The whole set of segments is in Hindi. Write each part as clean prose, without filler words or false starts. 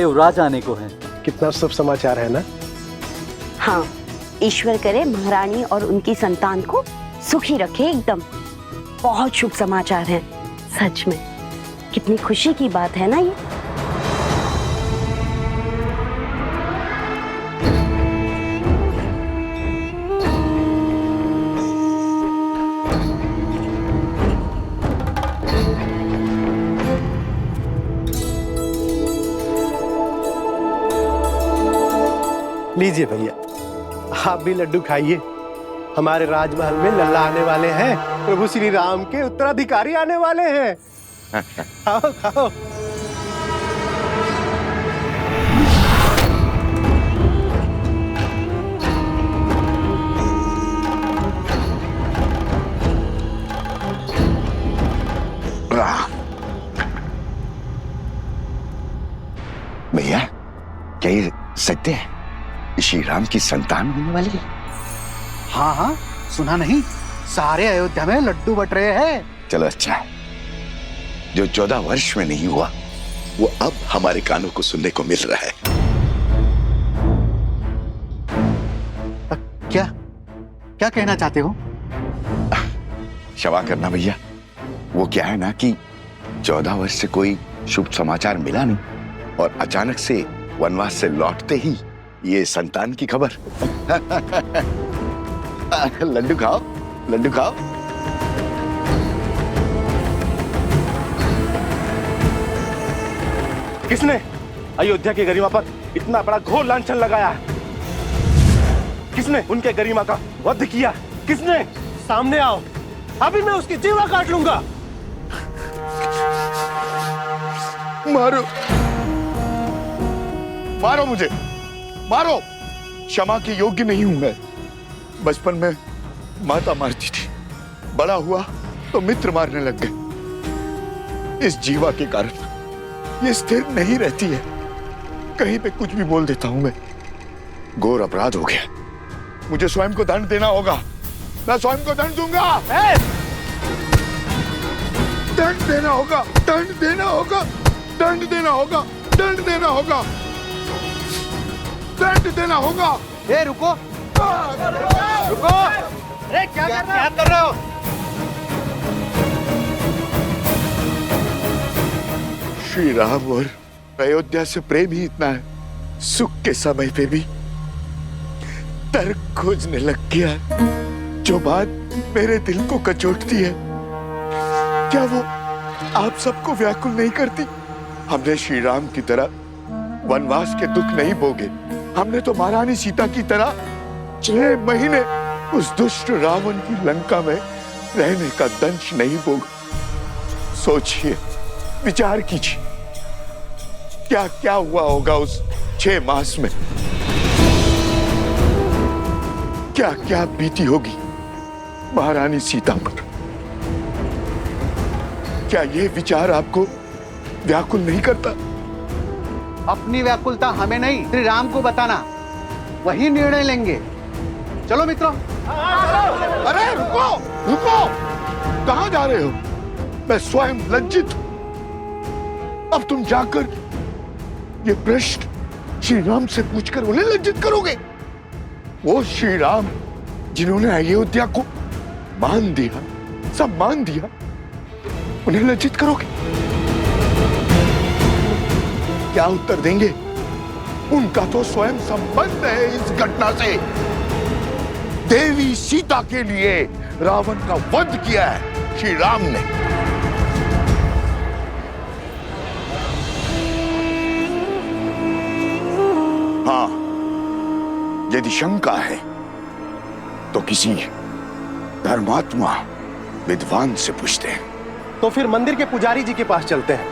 युवराज आने को है। कितना शुभ समाचार है ना। हाँ, ईश्वर करे महारानी और उनकी संतान को सुखी रखे एकदम। बहुत शुभ समाचार है सच में। कितनी खुशी की बात है ना ये। लीजिए भैया, आप भी लड्डू खाइए। हमारे राजमहल में लल्ला आने वाले हैं। प्रभु श्री राम के उत्तराधिकारी आने वाले हैं। खाओ खाओ। भैया, क्या ये सत्य है? श्री राम की संतान होने वाली है? हाँ हाँ, सुना नहीं? सारे अयोध्या में लड्डू बट रहे हैं। चलो अच्छा है। जो 14 वर्ष में नहीं हुआ वो अब हमारे कानों को सुनने को मिल रहा है। क्या क्या कहना चाहते हो? क्षमा करना भैया, वो क्या है ना कि 14 वर्ष से कोई शुभ समाचार मिला नहीं और अचानक से वनवास से लौटते ही ये संतान की खबर। लड्डू खाओ, लड्डू खाओ। किसने अयोध्या की गरिमा पर इतना बड़ा घोर लांछन लगाया है? किसने उनके गरिमा का वध किया? किसने? सामने आओ, अभी मैं उसकी जीवा काट लूंगा। मारो, मारो मुझे, मारो। क्षमा के योग्य नहीं हूं मैं। बचपन में माता मारती थी, बड़ा हुआ तो मित्र मारने लग गए। इस जीवा के कारण ये स्थिर नहीं रहती है। कहीं पे कुछ भी बोल देता हूं मैं। घोर अपराध हो गया, मुझे स्वयं को दंड देना होगा। मैं स्वयं को दंड दूंगा। दंड देना होगा, दंड देना होगा, दंड देना होगा, दंड देना होगा, दंड देना होगा। ए रुको, रुको। अरे क्या कर रहे हो? श्री राम और अयोध्या से प्रेम ही इतना है, सुख के समय पे भी तर्क खोजने लग गया है। जो बात मेरे दिल को कचोटती है, क्या वो आप सबको व्याकुल नहीं करती? हमने श्री राम की तरह वनवास के दुख नहीं भोगे। हमने तो महारानी सीता की तरह 6 महीने उस दुष्ट रावण की लंका में रहने का दंश नहीं भोगा। सोचिए, विचार कीजिए, क्या क्या हुआ होगा उस 6 मास में। क्या क्या बीती होगी महारानी सीता पर। क्या ये विचार आपको व्याकुल नहीं करता? अपनी व्याकुलता हमें नहीं, श्री राम को बताना, वही निर्णय लेंगे। चलो मित्रों। अरे रुको, रुको, कहां जा रहे हो? मैं स्वयं लज्जित हूं। अब तुम जाकर ये प्रश्न श्री राम से पूछकर उन्हें लज्जित करोगे? वो श्री राम जिन्होंने अयोध्या को मान दिया, सब मान दिया, उन्हें लज्जित करोगे? क्या उत्तर देंगे? उनका तो स्वयं संबंध है इस घटना से। देवी सीता के लिए रावण का वध किया है श्री राम ने। हाँ, यदि शंका है तो किसी धर्मात्मा विद्वान से पूछते हैं। तो फिर मंदिर के पुजारी जी के पास चलते हैं।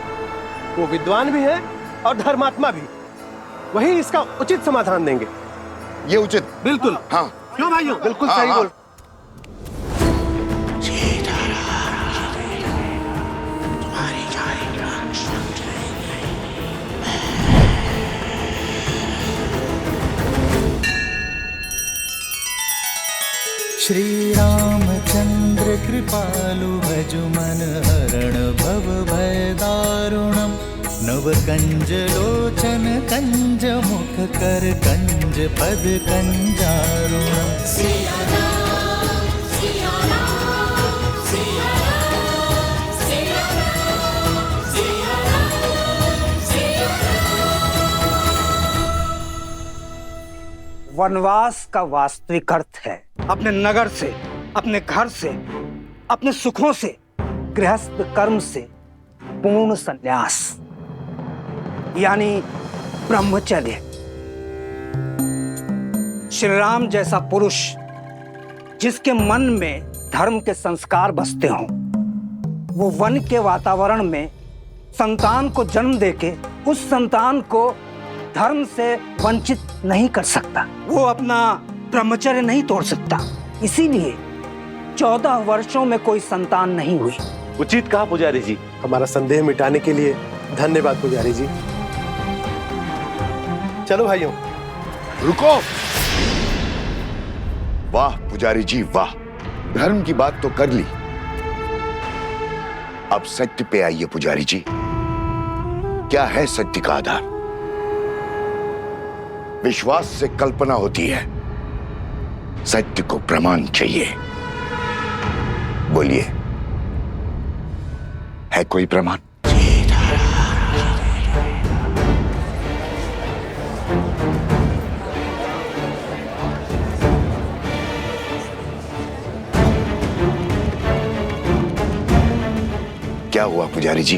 वो विद्वान भी है और धर्मात्मा भी। वही इसका उचित समाधान देंगे। ये उचित? बिल्कुल। हाँ, क्यों भाइयों? बिल्कुल सही बोल। श्री रामचंद्र कृपालु भज मन हरण भव भय दारुणम नव कंज लोचन कंज मुख कर कंज पद कंजारुण। वनवास का वास्तविक अर्थ है अपने नगर से, अपने घर से, अपने सुखों से, गृहस्थ कर्म से पूर्ण संन्यास, यानी ब्रह्मचर्य। श्री राम जैसा पुरुष जिसके मन में धर्म के संस्कार बसते हों, वो वन के वातावरण में संतान को जन्म देके उस संतान को धर्म से वंचित नहीं कर सकता। वो अपना ब्रह्मचर्य नहीं तोड़ सकता। इसीलिए 14 वर्षों में कोई संतान नहीं हुई। उचित कहा पुजारी जी। हमारा संदेह मिटाने के लिए धन्यवाद पुजारी जी। चलो भाइयों। रुको। वाह पुजारी जी वाह, धर्म की बात तो कर ली, अब सत्य पे आइए पुजारी जी। क्या है सत्य का आधार? विश्वास से कल्पना होती है, सत्य को प्रमाण चाहिए। बोलिए, है कोई प्रमाण? क्या हुआ पुजारी जी?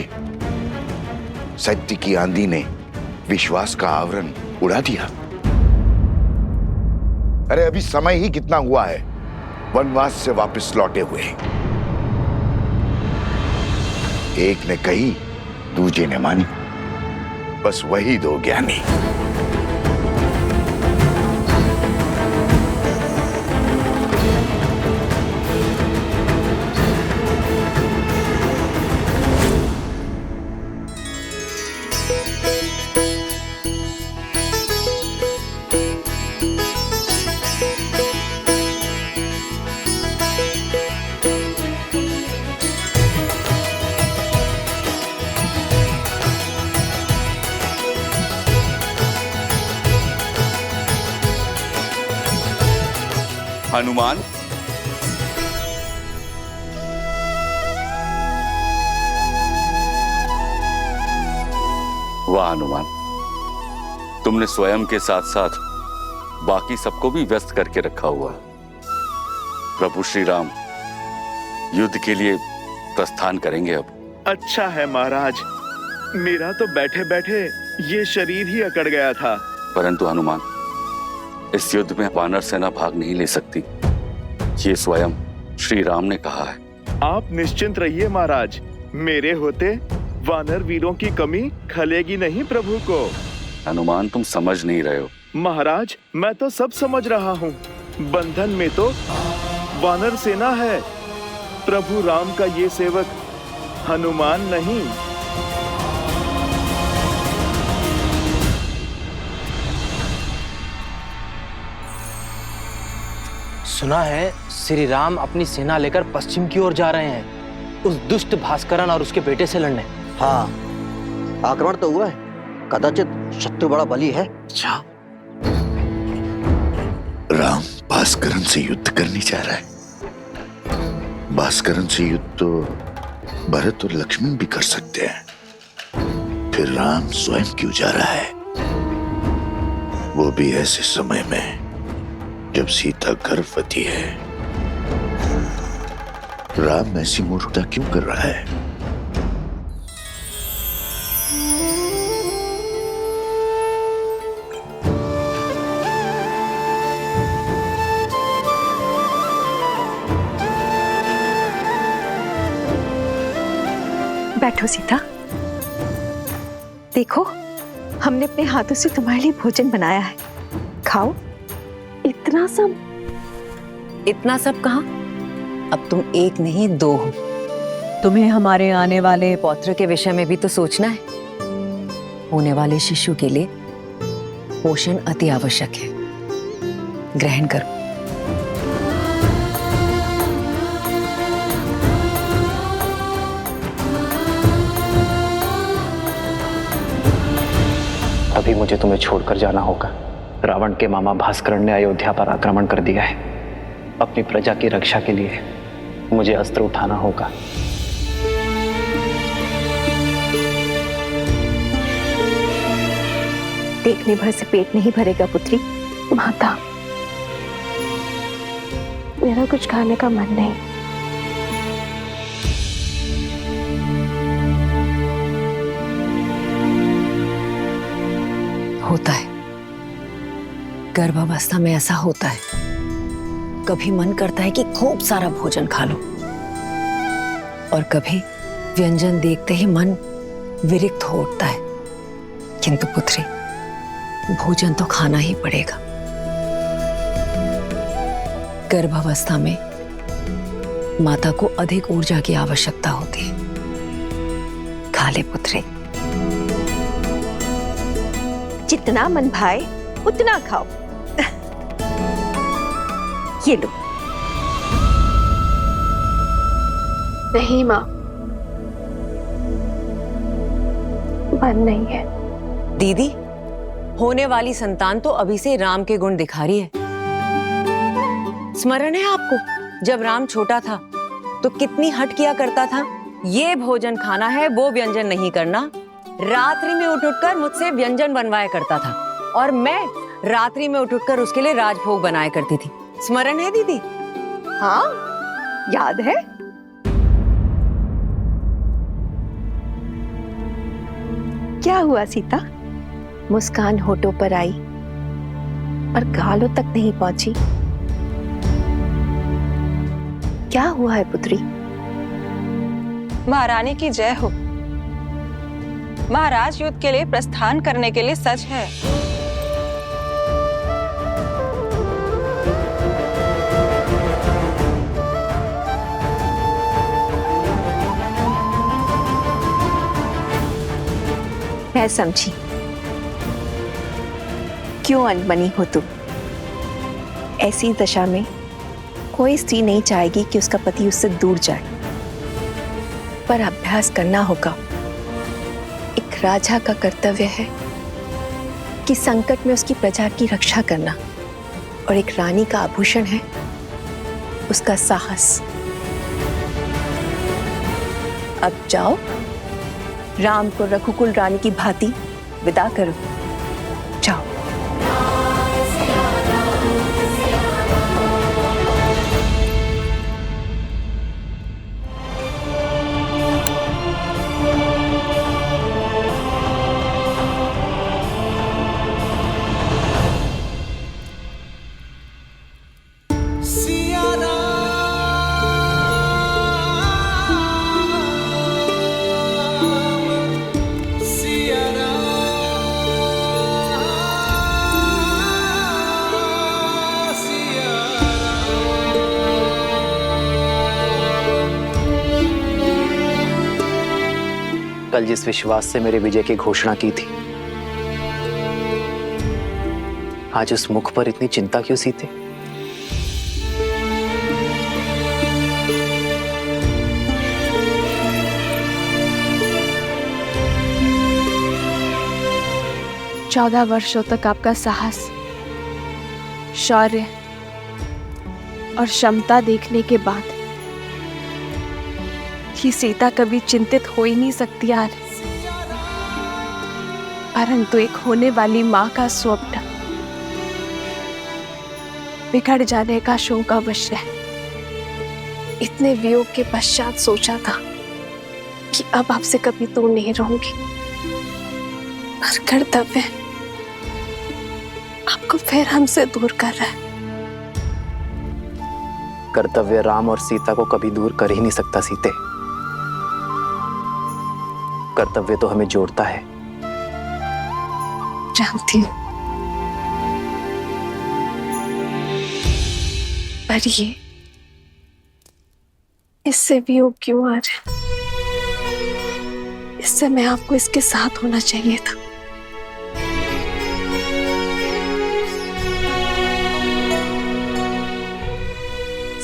सत्य की आंधी ने विश्वास का आवरण उड़ा दिया। अरे अभी समय ही कितना हुआ है वनवास से वापस लौटे हुए। एक ने कही, दूजे ने मानी, बस वही दो ज्ञानी। हनुमान, वाह हनुमान, तुमने स्वयं के साथ साथ बाकी सबको भी व्यस्त करके रखा हुआ है। प्रभु श्री राम युद्ध के लिए प्रस्थान करेंगे अब। अच्छा है महाराज, मेरा तो बैठे बैठे ये शरीर ही अकड़ गया था। परंतु हनुमान, इस युद्ध में वानर सेना भाग नहीं ले सकती, ये स्वयं श्री राम ने कहा है। आप निश्चिंत रहिए महाराज, मेरे होते वानर वीरों की कमी खलेगी नहीं प्रभु को। हनुमान, तुम समझ नहीं रहे हो। महाराज, मैं तो सब समझ रहा हूँ। बंधन में तो वानर सेना है, प्रभु राम का ये सेवक हनुमान नहीं। सुना है श्री राम अपनी सेना लेकर पश्चिम की ओर जा रहे हैं, उस दुष्ट भास्करन और उसके बेटे से लड़ने। हाँ, आक्रमण तो हुआ है, कदाचित शत्रु बड़ा बली है। अच्छा, राम भास्करन से युद्ध करने जा रहा है। भास्करन से युद्ध तो भरत और लक्ष्मण भी कर सकते हैं, फिर राम स्वयं क्यों जा रहा है? वो भी ऐसे समय में जब सीता गर्भवती है। राम ऐसी मूर्खता क्यों कर रहा है? बैठो सीता, देखो हमने अपने हाथों से तुम्हारे लिए भोजन बनाया है, खाओ। इतना सब? इतना सब कहाँ? अब तुम एक नहीं दो हो। तुम्हें हमारे आने वाले पौत्र के विषय में भी तो सोचना है। होने वाले शिशु के लिए पोषण अति आवश्यक है। ग्रहण करो। अभी मुझे तुम्हें छोड़कर जाना होगा। रावण के मामा भास्करण ने अयोध्या पर आक्रमण कर दिया है। अपनी प्रजा की रक्षा के लिए मुझे अस्त्र उठाना होगा। देखने भर से पेट नहीं भरेगा पुत्री। माता, मेरा कुछ खाने का मन नहीं। होता है, गर्भावस्था में ऐसा होता है। कभी मन करता है कि खूब सारा भोजन खा लो और कभी व्यंजन देखते ही मन विरक्त हो उठता है। किंतु पुत्री, भोजन तो खाना ही पड़ेगा। गर्भावस्था में माता को अधिक ऊर्जा की आवश्यकता होती है। खा ले पुत्री। जितना मन भाए उतना खाओ। ये लो। नहीं माँ, मन नहीं है। दीदी, होने वाली संतान तो अभी से राम के गुण दिखा रही है। स्मरण है आपको, जब राम छोटा था तो कितनी हट किया करता था। ये भोजन खाना है, वो व्यंजन नहीं करना। रात्रि में उठ उठकर मुझसे व्यंजन बनवाया करता था और मैं रात्रि में उठ उठकर उसके लिए राजभोग बनाया करती थी। स्मरण है दीदी? हाँ, याद है। क्या हुआ सीता? मुस्कान होठों पर आई पर गालों तक नहीं पहुंची। क्या हुआ है पुत्री? महारानी की जय हो। महाराज युद्ध के लिए प्रस्थान करने के लिए सच है। मैं समझी क्यों अनबनी हो तुम। ऐसी दशा में कोई स्त्री नहीं चाहेगी कि उसका पति उससे दूर जाए, पर अभ्यास करना होगा। एक राजा का कर्तव्य है कि संकट में उसकी प्रजा की रक्षा करना, और एक रानी का आभूषण है उसका साहस। अब जाओ, राम को रघुकुल रानी की भांति विदा करो। जाओ। कल जिस विश्वास से मेरे विजय की घोषणा की थी, आज उस मुख पर इतनी चिंता क्यों सीते? चौदह वर्षों तक आपका साहस, शौर्य और क्षमता देखने के बाद कि सीता कभी चिंतित हो ही नहीं सकती यार। परंतु एक होने वाली माँ का स्वप्न बिगड़ जाने का शोक अवश्य है। इतने वियोग के पश्चात सोचा था कि अब आपसे कभी दूर नहीं रहूंगी, पर कर्तव्य आपको फिर हमसे दूर कर रहा है। कर्तव्य राम और सीता को कभी दूर कर ही नहीं सकता सीते। कर्तव्य तो हमें जोड़ता है। जानती हूं, पर ये इससे वियोग क्यों आ रहा है? इससे मैं आपको इसके साथ होना चाहिए था।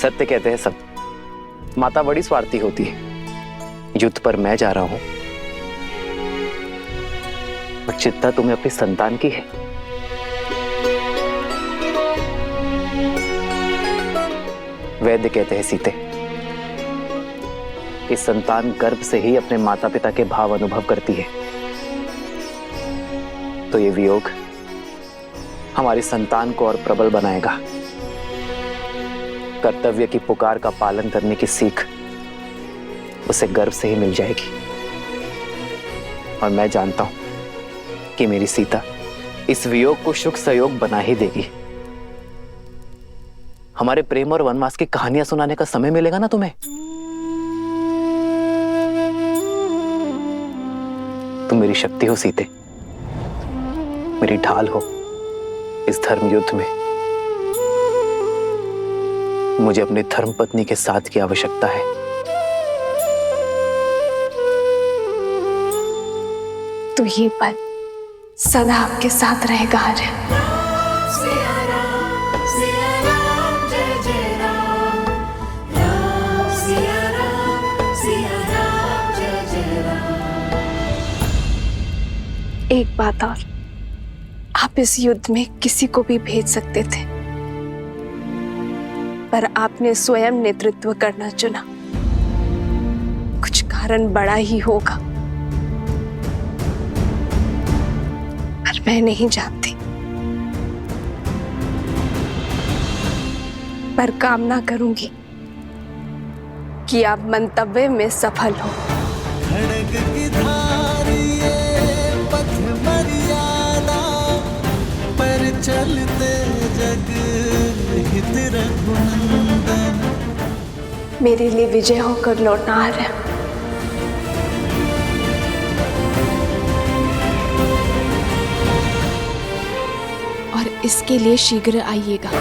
सत्य कहते हैं सब। माता बड़ी स्वार्थी होती है। युद्ध पर मैं जा रहा हूं, बट चिंता तुम्हें अपनी संतान की है। वैद्य कहते हैं सीते कि संतान गर्भ से ही अपने माता पिता के भाव अनुभव करती है। तो ये वियोग हमारी संतान को और प्रबल बनाएगा। कर्तव्य की पुकार का पालन करने की सीख उसे गर्भ से ही मिल जाएगी। और मैं जानता हूं कि मेरी सीता इस वियोग को सुख सहयोग बना ही देगी। हमारे प्रेम और वनवास की कहानियां सुनाने का समय मिलेगा ना तुम्हें? तुम मेरी शक्ति हो सीते, मेरी ढाल हो इस धर्म युद्ध में। मुझे अपनी धर्म पत्नी के साथ की आवश्यकता है। तो ये पल सदा आपके साथ रहेगा आर्य। एक बात और, आप इस युद्ध में किसी को भी भेज सकते थे, पर आपने स्वयं नेतृत्व करना चुना। कुछ कारण बड़ा ही होगा, पर मैं नहीं जानती। पर कामना करूंगी कि आप मंतव्य में सफल हो। खड़ग की धार ये पथ मर्यादा पर चलते जग हित रघुनंदन। मेरे लिए विजय होकर लौटना आ रहा है। और इसके लिए शीघ्र आइएगा।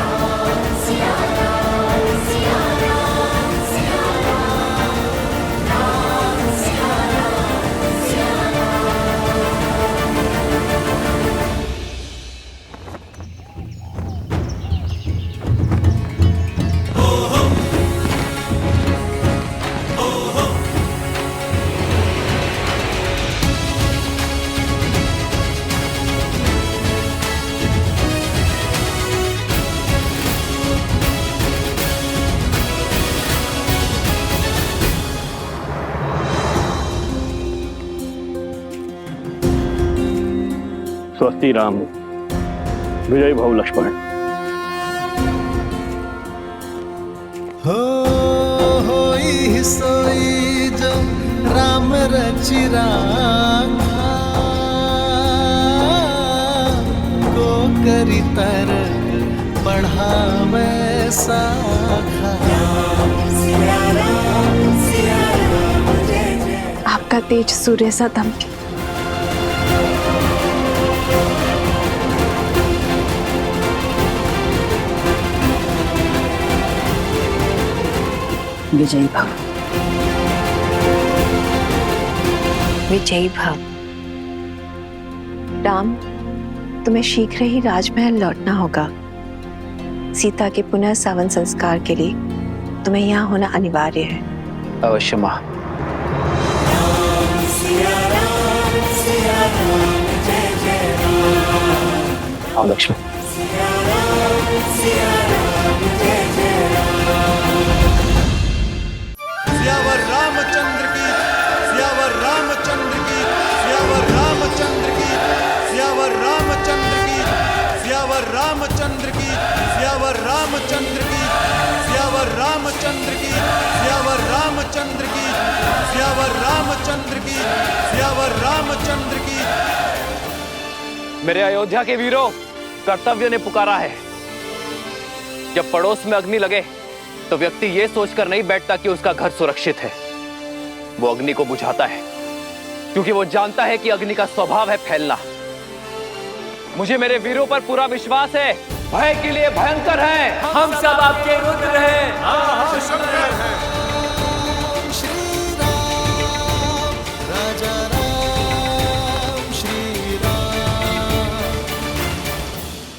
स्वस्ति राम, विजय भव लक्ष्मण। होई सोई जो राम रचि राखा, को करी तर बढ़ावे साखा। आपका तेज सूर्य सा दमके। विजयी भव। विजयी भव। राम, तुम्हें शीघ्र ही राजमहल लौटना होगा। सीता के पुनः सावन संस्कार के लिए तुम्हें यहाँ होना अनिवार्य है। अवश्य मां। आओ लक्ष्मण। सियावर रामचंद्र की, सियावर रामचंद्र की, सियावर रामचंद्र की, सियावर रामचंद्र की, सियावर रामचंद्र की, सियावर रामचंद्र की, सियावर रामचंद्र की, सियावर रामचंद्र की, सियावर रामचंद्र की, सियावर रामचंद्र की। मेरे अयोध्या के वीरों, कर्तव्य ने पुकारा है। जब पड़ोस में अग्नि लगे तो व्यक्ति ये सोचकर नहीं बैठता कि उसका घर सुरक्षित है। वो अग्नि को बुझाता है क्योंकि वो जानता है कि अग्नि का स्वभाव है फैलना। मुझे मेरे वीरों पर पूरा विश्वास है। भय के लिए भयंकर है, हम सब आपके रुद्र हैं।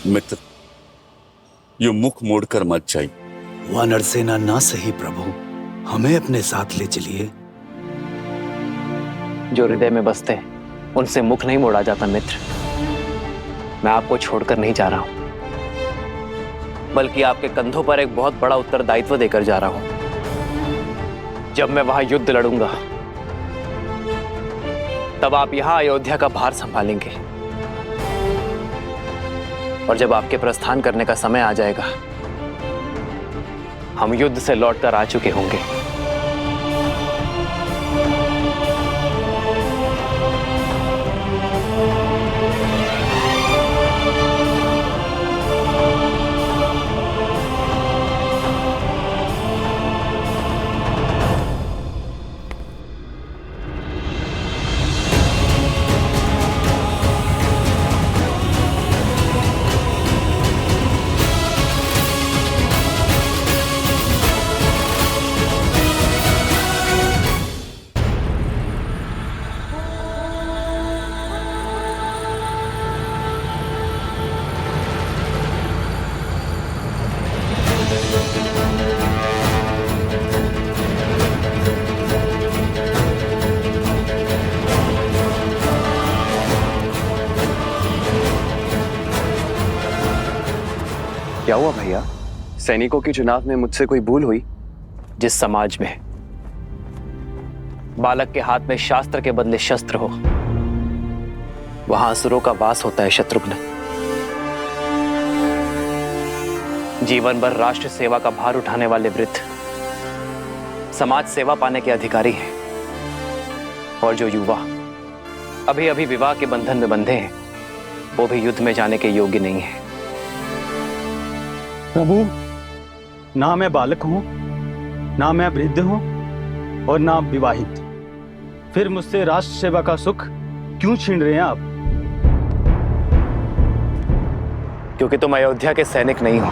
मित्र, यो मुख मोड़कर मत जाइए। वानर सेना ना सही प्रभु, हमें अपने साथ ले चलिए। जो हृदय में बसते हैं उनसे मुख नहीं मोड़ा जाता मित्र। मैं आपको छोड़कर नहीं जा रहा हूं, बल्कि आपके कंधों पर एक बहुत बड़ा उत्तरदायित्व देकर जा रहा हूं। जब मैं वहां युद्ध लड़ूंगा, तब आप यहां अयोध्या का भार संभालेंगे, और जब आपके प्रस्थान करने का समय आ जाएगा, हम युद्ध से लौटकर आ चुके होंगे। क्या हुआ भैया? सैनिकों के चुनाव में मुझसे कोई भूल हुई? जिस समाज में बालक के हाथ में शास्त्र के बदले शस्त्र हो, वहां असुरों का वास होता है शत्रुघ्न। जीवन भर राष्ट्र सेवा का भार उठाने वाले वृद्ध समाज सेवा पाने के अधिकारी हैं, और जो युवा अभी अभी विवाह के बंधन में बंधे हैं, वो भी युद्ध में जाने के योग्य नहीं है। प्रभु, ना मैं बालक हूं, ना मैं वृद्ध हूं, और ना विवाहित। फिर मुझसे राष्ट्र सेवा का सुख क्यों छीन रहे हैं आप? क्योंकि तुम अयोध्या के सैनिक नहीं हो।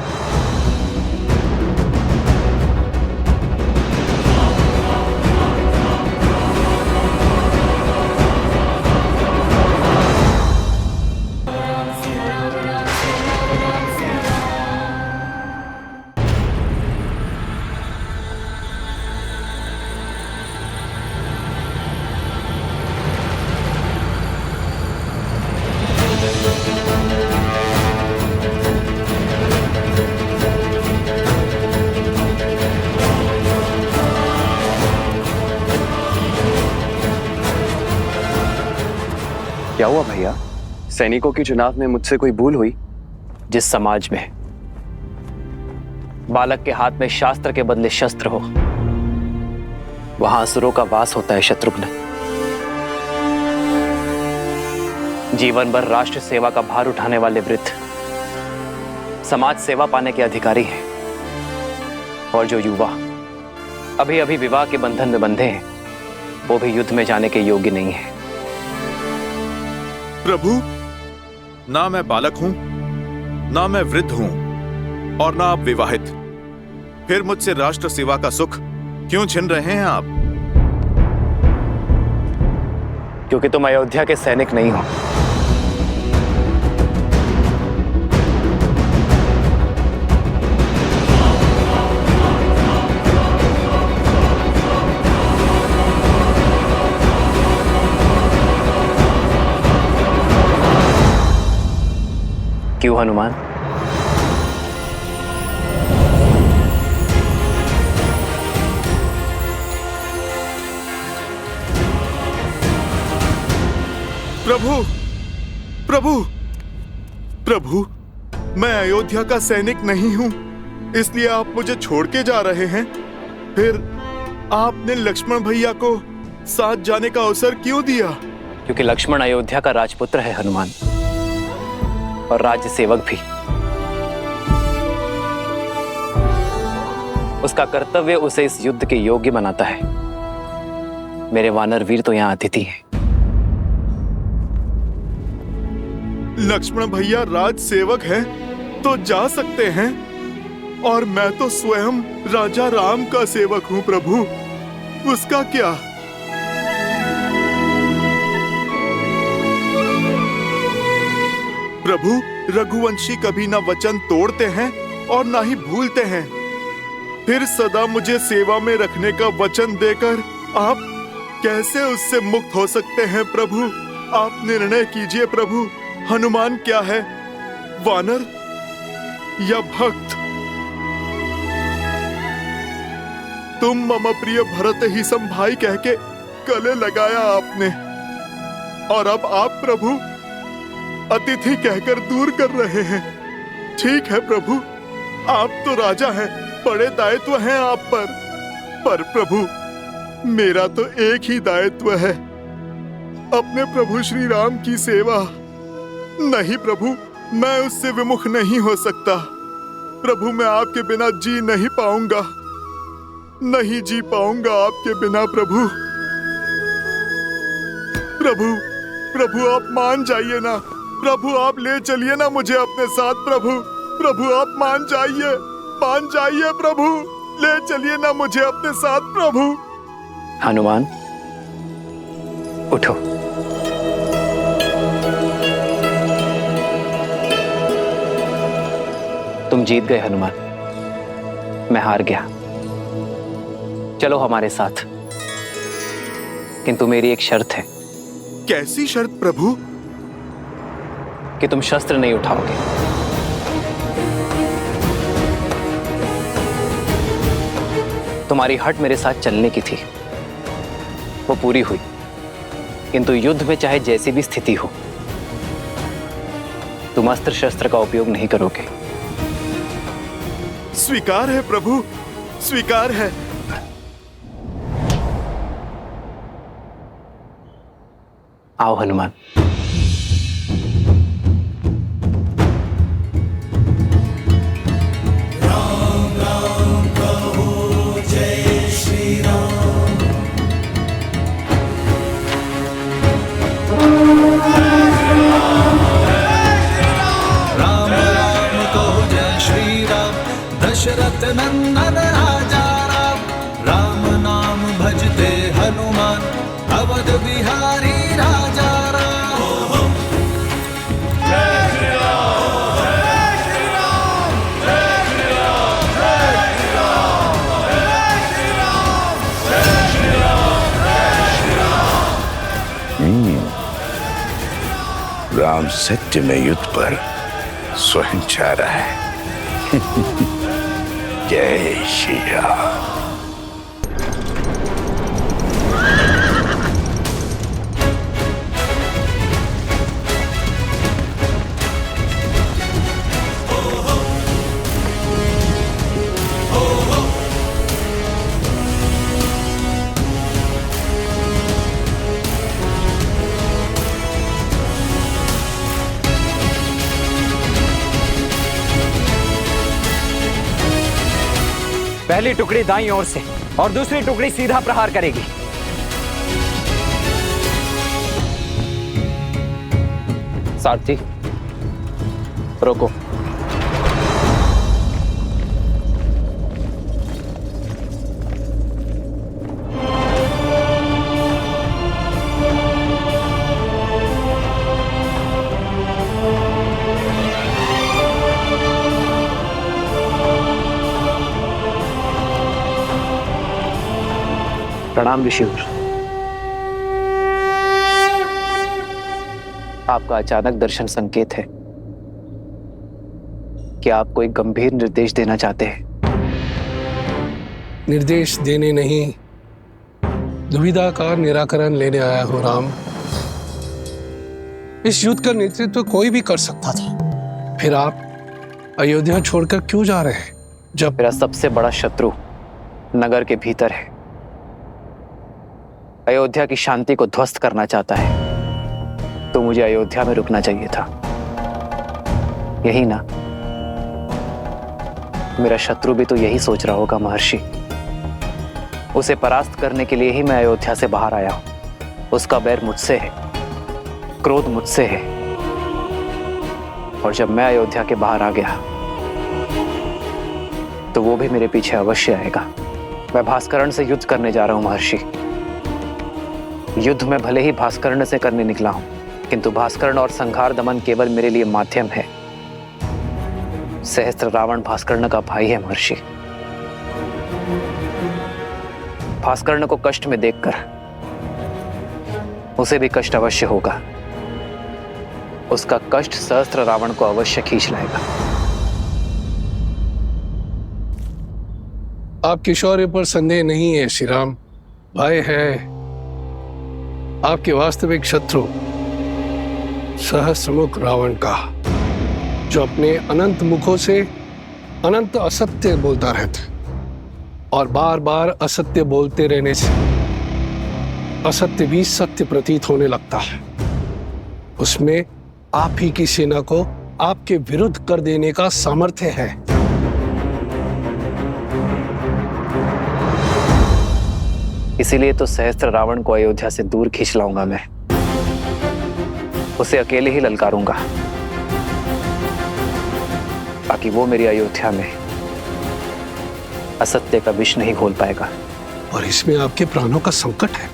क्या हुआ भैया? सैनिकों के चुनाव में मुझसे कोई भूल हुई? जिस समाज में बालक के हाथ में शास्त्र के बदले शस्त्र हो, वहां असुरों का वास होता है शत्रुघ्न। जीवन भर राष्ट्र सेवा का भार उठाने वाले वृद्ध समाज सेवा पाने के अधिकारी हैं, और जो युवा अभी अभी विवाह के बंधन में बंधे हैं, वो भी युद्ध में जाने के योग्य नहीं है। प्रभु, ना मैं बालक हूं, ना मैं वृद्ध हूं, और ना आप विवाहित। फिर मुझसे राष्ट्र सेवा का सुख क्यों छीन रहे हैं आप? क्योंकि तुम अयोध्या के सैनिक नहीं हो। क्यों हनुमान? प्रभु, प्रभु, प्रभु, मैं अयोध्या का सैनिक नहीं हूं, इसलिए आप मुझे छोड़ के जा रहे हैं। फिर आपने लक्ष्मण भैया को साथ जाने का अवसर क्यों दिया? क्योंकि लक्ष्मण अयोध्या का राजपुत्र है हनुमान, और राज्य सेवक भी। उसका कर्तव्य उसे इस युद्ध के योग्य बनाता है। मेरे वानर वीर तो यहाँ अतिथि हैं। लक्ष्मण भैया राज सेवक हैं तो जा सकते हैं, और मैं तो स्वयं राजा राम का सेवक हूं प्रभु, उसका क्या? प्रभु, रघुवंशी कभी ना वचन तोड़ते हैं और ना ही भूलते हैं। फिर सदा मुझे सेवा में रखने का वचन देकर आप कैसे उससे मुक्त हो सकते हैं प्रभु? आप निर्णय कीजिए प्रभु, हनुमान क्या है, वानर या भक्त? तुम मम प्रिय भरत ही सम भाई कह के गले लगाया आपने, और अब आप प्रभु अतिथि कहकर दूर कर रहे हैं। ठीक है प्रभु, आप तो राजा हैं, बड़े दायित्व हैं आप पर प्रभु मेरा तो एक ही दायित्व है, अपने प्रभु श्री राम की सेवा। नहीं प्रभु, मैं उससे विमुख नहीं हो सकता। प्रभु मैं आपके बिना जी नहीं पाऊंगा, नहीं जी पाऊंगा आपके बिना प्रभु। प्रभु आप मान जाइए ना, प्रभु आप ले चलिए ना मुझे अपने साथ। प्रभु आप मान जाइए प्रभु, ले चलिए ना मुझे अपने साथ प्रभु। हनुमान उठो। तुम जीत गए हनुमान, मैं हार गया। चलो हमारे साथ, किंतु मेरी एक शर्त है। कैसी शर्त प्रभु? कि तुम शस्त्र नहीं उठाओगे। तुम्हारी हट मेरे साथ चलने की थी, वो पूरी हुई, किंतु युद्ध में चाहे जैसी भी स्थिति हो, तुम अस्त्र शस्त्र का उपयोग नहीं करोगे। स्वीकार है प्रभु, स्वीकार है। आओ हनुमान। दशरथ नंदन राजा राम, राम नाम भजते हनुमान, अवध बिहारी राजा राम। जय श्री राम, जय श्री राम, जय श्री राम, जय श्री राम, जय श्री राम, जय श्री राम, जय श्री राम। राम सत्य में युद्ध पर स्वयं जा रहा है। जय श्री राम। पहली टुकड़ी दाईं ओर से और दूसरी टुकड़ी सीधा प्रहार करेगी। सारथी रोको। प्रणाम ऋषिवर। आपका अचानक दर्शन संकेत है कि आप कोई गंभीर निर्देश देना चाहते हैं। निर्देश देने नहीं, दुविधा का निराकरण लेने आया हूं राम। इस युद्ध का नेतृत्व कोई भी कर सकता था, फिर आप अयोध्या छोड़कर क्यों जा रहे हैं? जब मेरा सबसे बड़ा शत्रु नगर के भीतर है, अयोध्या की शांति को ध्वस्त करना चाहता है, तो मुझे अयोध्या में रुकना चाहिए था। यही ना? मेरा शत्रु भी तो यही सोच रहा होगा महर्षि। उसे परास्त करने के लिए ही मैं अयोध्या से बाहर आया हूं। उसका बैर मुझसे है, क्रोध मुझसे है, और जब मैं अयोध्या के बाहर आ गया तो वो भी मेरे पीछे अवश्य आएगा। मैं भास्करण से युद्ध करने जा रहा हूं महर्षि। युद्ध में भले ही भास्करण से करने निकला हूं, किंतु भास्करण और संहार दमन केवल मेरे लिए माध्यम है। सहस्त्र रावण भास्कर्ण का भाई है महर्षि। भास्कर्ण को कष्ट में देखकर उसे भी कष्ट अवश्य होगा। उसका कष्ट सहस्त्र रावण को अवश्य खींच लाएगा। आपके शौर्य पर संदेह नहीं है श्री राम। भय है आपके वास्तविक शत्रु सहस्त्रमुख रावण का, जो अपने अनंत मुखों से अनंत असत्य बोलता रहता और बार बार असत्य बोलते रहने से असत्य भी सत्य प्रतीत होने लगता है। उसमें आप ही की सेना को आपके विरुद्ध कर देने का सामर्थ्य है। इसीलिए तो सहस्त्र रावण को अयोध्या से दूर खींच लाऊंगा मैं। उसे अकेले ही ललकारूंगा, ताकि वो मेरी अयोध्या में असत्य का विष नहीं घोल पाएगा। और इसमें आपके प्राणों का संकट है।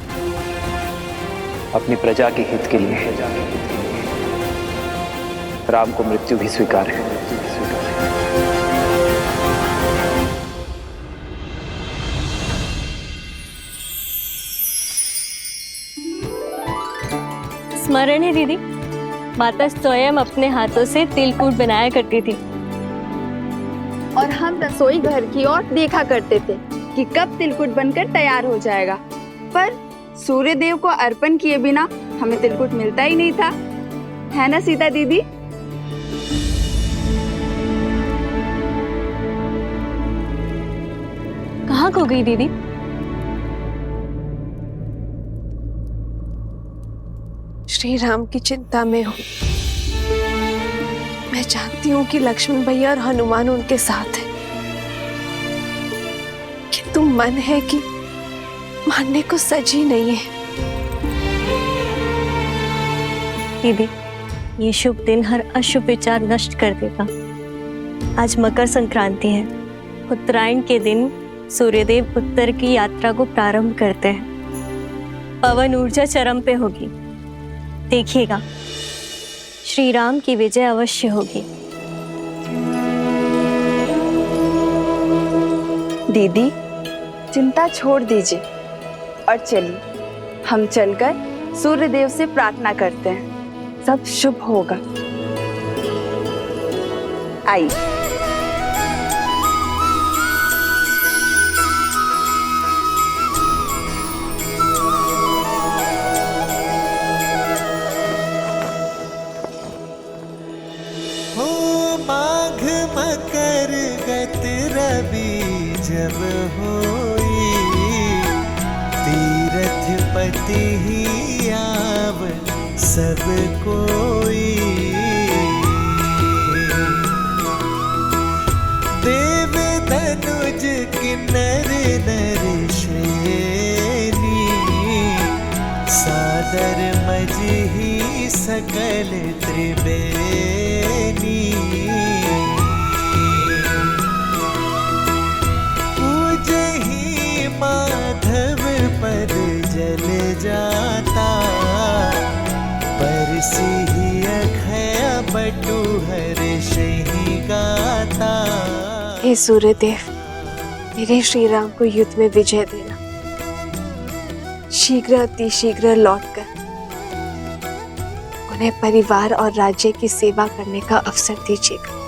अपनी प्रजा के हित के लिए राम को मृत्यु भी स्वीकार है। स्मरण है दीदी, माता स्वयं अपने हाथों से तिलकूट बनाया करती थी और हम रसोई घर की ओर देखा करते थे कि कब तिलकुट बनकर तैयार हो जाएगा। पर सूर्य देव को अर्पण किए बिना हमें तिलकुट मिलता ही नहीं था, है ना सीता दीदी? कहाँ खो गई दीदी? श्री राम की चिंता में हूँ। मैं जानती हूँ कि लक्ष्मण भैया और हनुमान उनके साथ हैं, किंतु मन है कि मानने को सजी नहीं है। दीदी, ये शुभ दिन हर अशुभ विचार नष्ट कर देगा। आज मकर संक्रांति है। उत्तरायण के दिन सूर्यदेव उत्तर की यात्रा को प्रारंभ करते हैं। पवन ऊर्जा चरम पे होगी। देखिएगा, श्री राम की विजय अवश्य होगी। दीदी, चिंता छोड़ दीजिए और चलिए हम चलकर सूर्य देव से प्रार्थना करते हैं, सब शुभ होगा। आइए। माघ मकर गत रवि जब होई, तीरथ पति ही आव सब कोई। देव धनुज किन्नर नर श्रेणी, सादर मजही सकल त्रिवेणी। पूजही माधव पद जल जाता, परसी अखय बटु हर्षहि गाता। हे सूर्यदेव, मेरे श्री राम को युद्ध में विजय देना। शीघ्र अति शीघ्र लौटकर उन्हें परिवार और राज्य की सेवा करने का अवसर दीजिएगा।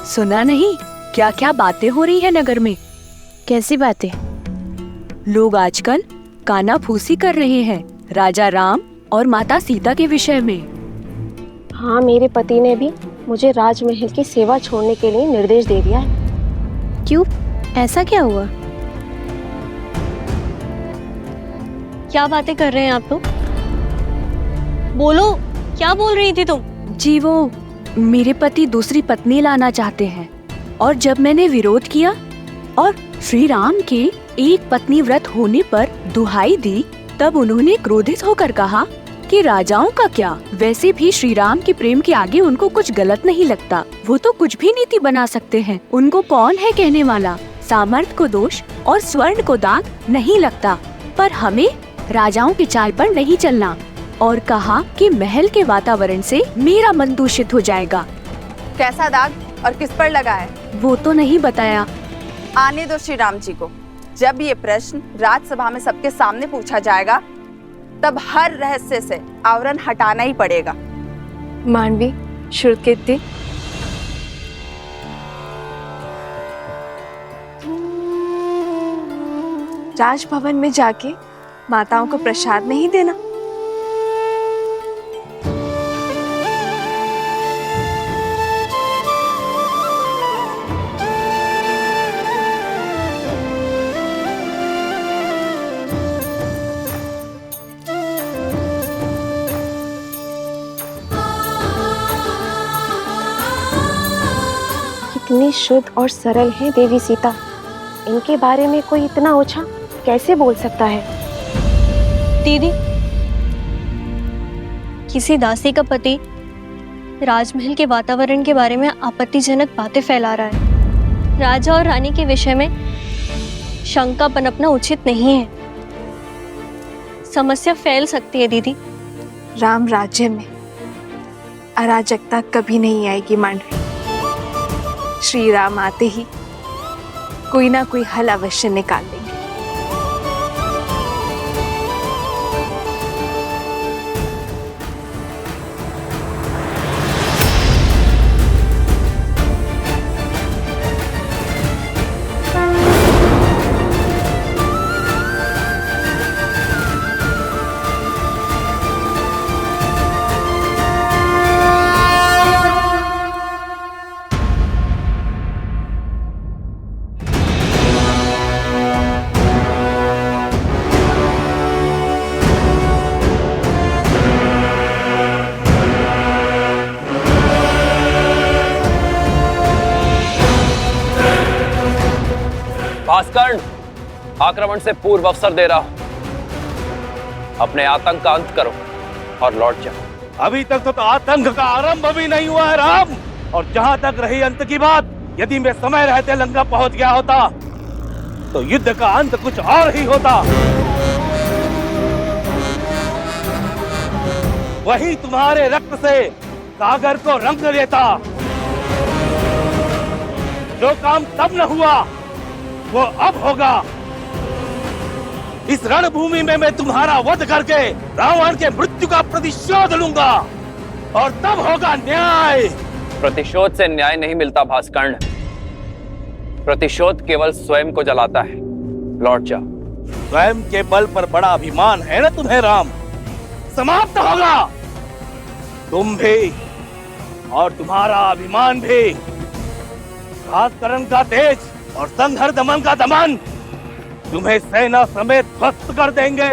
सुना नहीं क्या क्या बातें हो रही है नगर में? कैसी बातें? लोग आजकल कानाफूसी कर रहे हैं राजा राम और माता सीता के विषय में। हाँ, मेरे पति ने भी मुझे राजमहल की सेवा छोड़ने के लिए निर्देश दे दिया है। क्यों, ऐसा क्या हुआ? क्या बातें कर रहे हैं आप तो? बोलो, क्या बोल रही थी तुम? जी, वो मेरे पति दूसरी पत्नी लाना चाहते हैं, और जब मैंने विरोध किया और श्री राम के एक पत्नी व्रत होने पर दुहाई दी, तब उन्होंने क्रोधित होकर कहा कि राजाओं का क्या, वैसे भी श्री राम के प्रेम के आगे उनको कुछ गलत नहीं लगता। वो तो कुछ भी नीति बना सकते हैं, उनको कौन है कहने वाला। सामर्थ्य को दोष और स्वर्ण को दाग नहीं लगता, पर हमें राजाओं की चाल पर नहीं चलना। और कहा कि महल के वातावरण से मेरा मन दूषित हो जाएगा। कैसा दाग और किस पर लगा है? वो तो नहीं बताया। आने दो श्री राम जी को। जब ये प्रश्न राजसभा में सबके सामने पूछा जाएगा, तब हर रहस्य से आवरण हटाना ही पड़ेगा। मानवी, श्रुतकीर्ति, राजभवन में जाके माताओं को प्रसाद नहीं देना। कितनी शुद्ध और सरल है देवी सीता। इनके बारे में कोई इतना ओछा कैसे बोल सकता है? दीदी, किसी दासी का पति राजमहल के वातावरण के बारे में आपत्तिजनक बातें फैला रहा है। राजा और रानी के विषय में शंका पनपना उचित नहीं है। समस्या फैल सकती है दीदी। राम राज्य में अराजकता कभी नहीं आएगी मांडवी। श्री राम आते ही कोई ना कोई हल अवश्य निकाल देंगे। भास्करण, आक्रमण से पूर्व अवसर दे रहा हूं। अपने आतंक का अंत करो और लौट जाओ। अभी तक तो आतंक का आरंभ भी नहीं हुआ है राम। और जहां तक रही अंत की बात, यदि मैं समय रहते लंका पहुंच गया होता तो युद्ध का अंत कुछ और ही होता। वही तुम्हारे रक्त से सागर को रंग लेता। जो काम तब न हुआ वो अब होगा। इस रणभूमि में मैं तुम्हारा वध करके रावण के मृत्यु का प्रतिशोध लूंगा और तब होगा न्याय। प्रतिशोध से न्याय नहीं मिलता भास्कर्ण। प्रतिशोध केवल स्वयं को जलाता है। लौट जाओ। स्वयं के बल पर बड़ा अभिमान है ना तुम्हें राम। समाप्त होगा तुम भी और तुम्हारा अभिमान भी। भास्करण का तेज और संघर दमन का दमन तुम्हें सेना समेत ध्वस्त कर देंगे।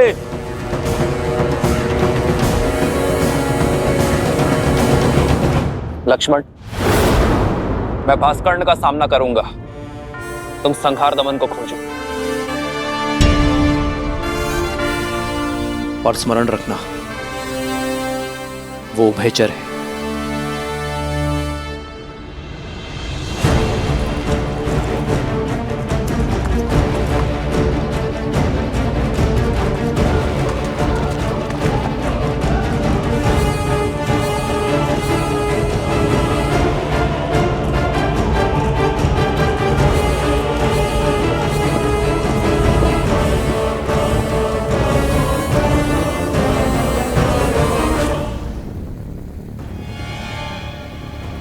लक्ष्मण, मैं भास्कर्ण का सामना करूंगा। तुम संहार दमन को खोजो। और स्मरण रखना, वो उभयचर है।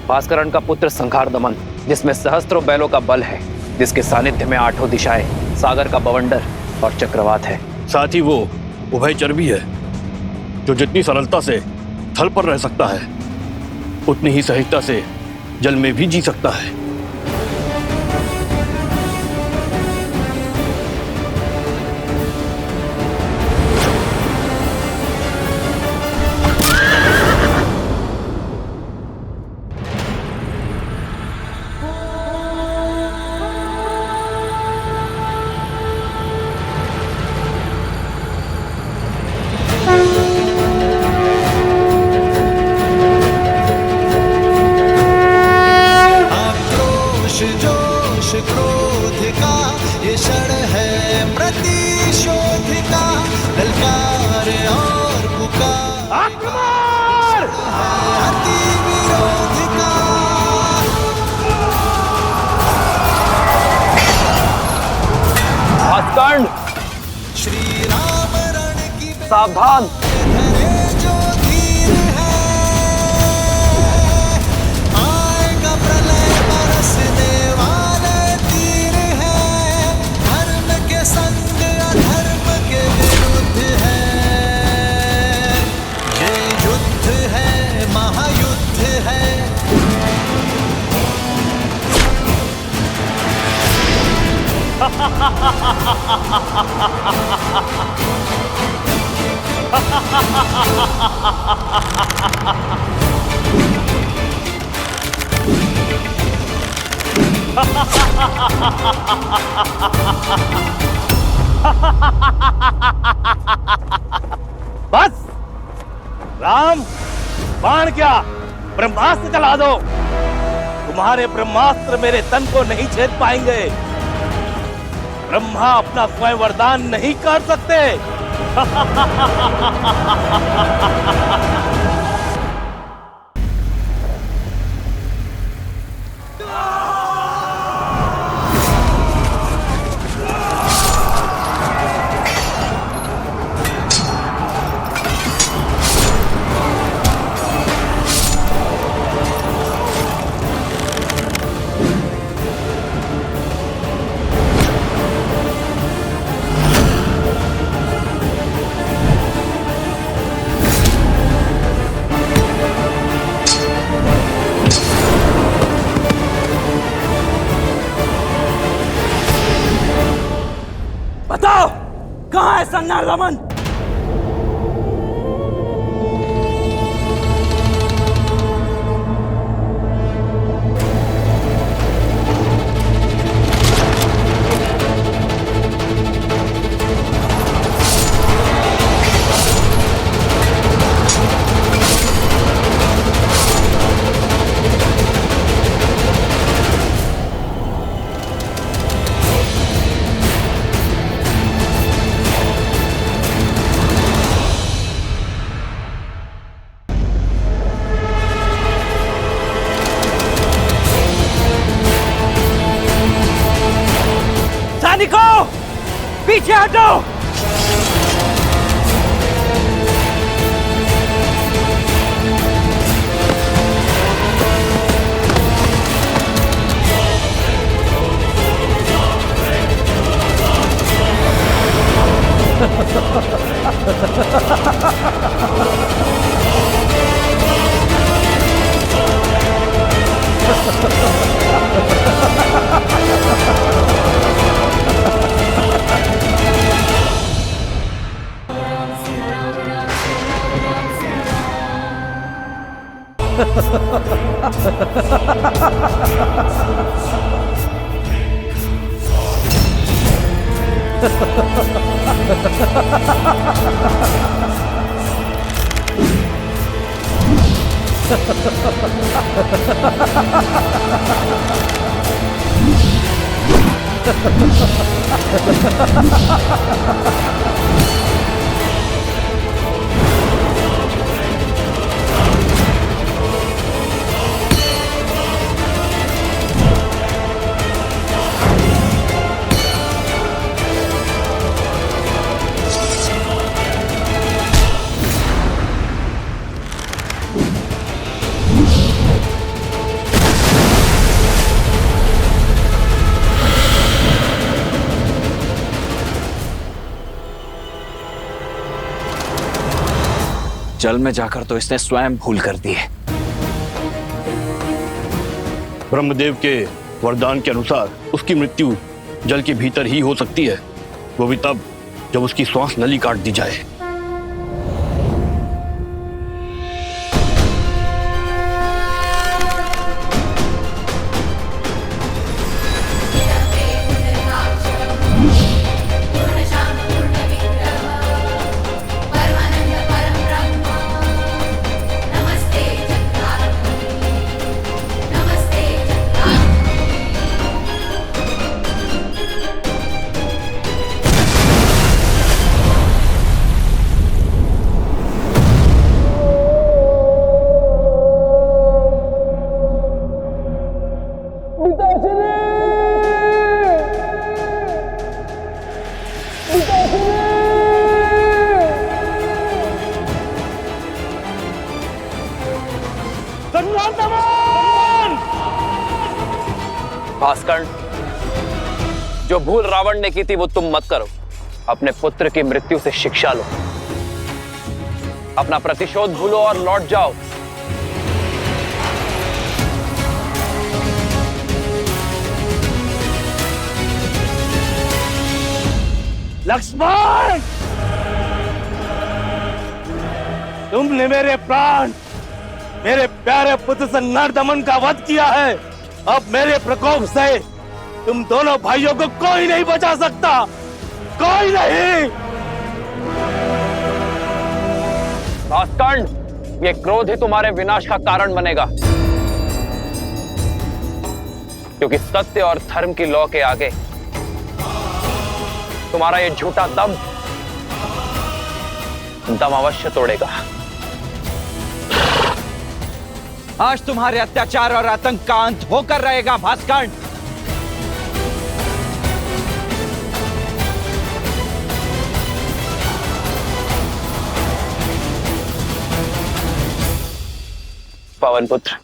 भास्करण का पुत्र संहार दमन, जिसमें सहस्त्रों बैलों का बल है, जिसके सानिध्य में आठों दिशाएं, सागर का बवंडर और चक्रवात है। साथ ही वो उभयचर भी है, जो जितनी सरलता से थल पर रह सकता है उतनी ही सहिष्णुता से जल में भी जी सकता है। सावधान। बस राम, बाण क्या, ब्रह्मास्त्र चला दो। तुम्हारे ब्रह्मास्त्र मेरे तन को नहीं छेद पाएंगे। ब्रह्मा अपना स्वयं वरदान नहीं कर सकते। बताओ कहां है संज्ञान रमन? सैनिकों, पीछे हटो। जल में जाकर तो इसने स्वयं भूल कर दी है। ब्रह्मदेव के वरदान के अनुसार उसकी मृत्यु जल के भीतर ही हो सकती है, वो भी तब जब उसकी श्वास नली काट दी जाए। भास्कर्ण, जो भूल रावण ने की थी वो तुम मत करो। अपने पुत्र की मृत्यु से शिक्षा लो, अपना प्रतिशोध भूलो और लौट जाओ। लक्ष्मण, तुमने मेरे प्राण, मेरे प्यारे पुत्र से नरदमन का वध किया है। अब मेरे प्रकोप से तुम दोनों भाइयों को कोई नहीं बचा सकता, कोई नहीं। भास्कर्ण, ये क्रोध ही तुम्हारे विनाश का कारण बनेगा, क्योंकि सत्य और धर्म की लौ के आगे तुम्हारा ये झूठा दम अवश्य तोड़ेगा। आज तुम्हारे अत्याचार और आतंक का अंत होकर रहेगा भास्कर्ण। पवन पुत्र,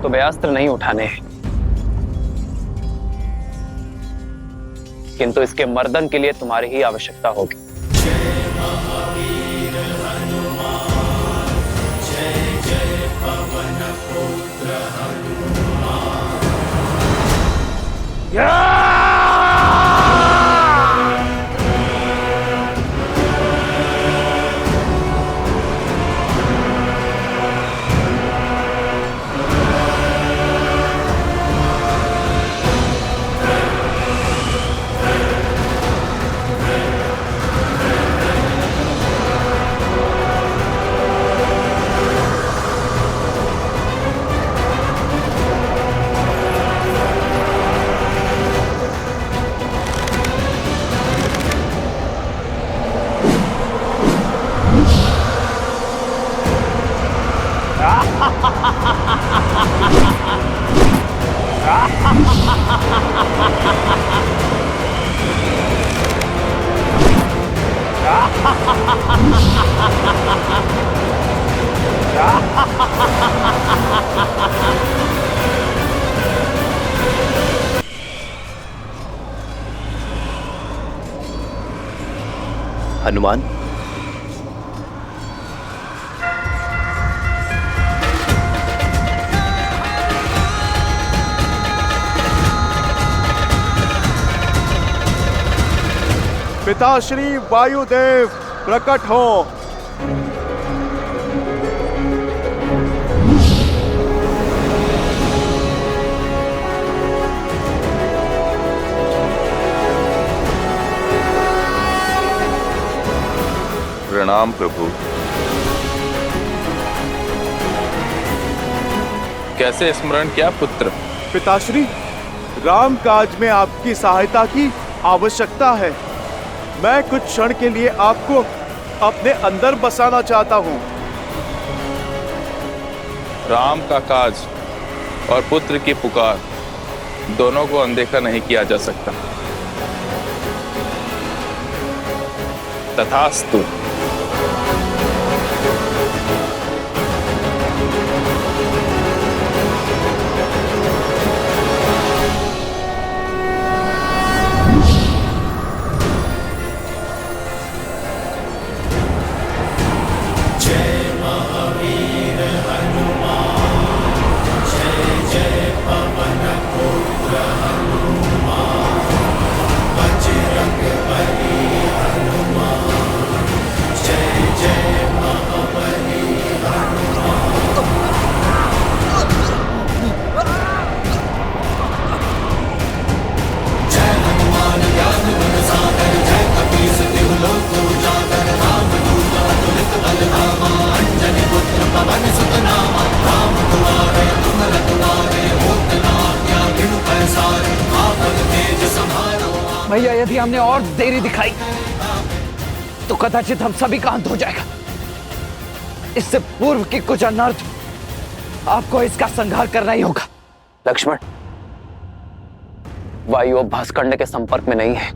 तुम्हें अस्त्र नहीं उठाने हैं, किंतु इसके मर्दन के लिए तुम्हारी ही आवश्यकता होगी। हनुमान, पिताश्री वायुदेव प्रकट हो। प्रणाम प्रभु। कैसे स्मरण किया पुत्र? पिताश्री, राम काज में आपकी सहायता की आवश्यकता है। मैं कुछ क्षण के लिए आपको अपने अंदर बसाना चाहता हूँ। राम का काज और पुत्र की पुकार दोनों को अनदेखा नहीं किया जा सकता। तथास्तु। भैया, यदि हमने और देरी दिखाई तो कदाचित हम सभी का अंत हो जाएगा। इससे पूर्व की कुछ अनर्थ आपको इसका संहार करना ही होगा। लक्ष्मण, वायु अब भास्कर्ण के संपर्क में नहीं है,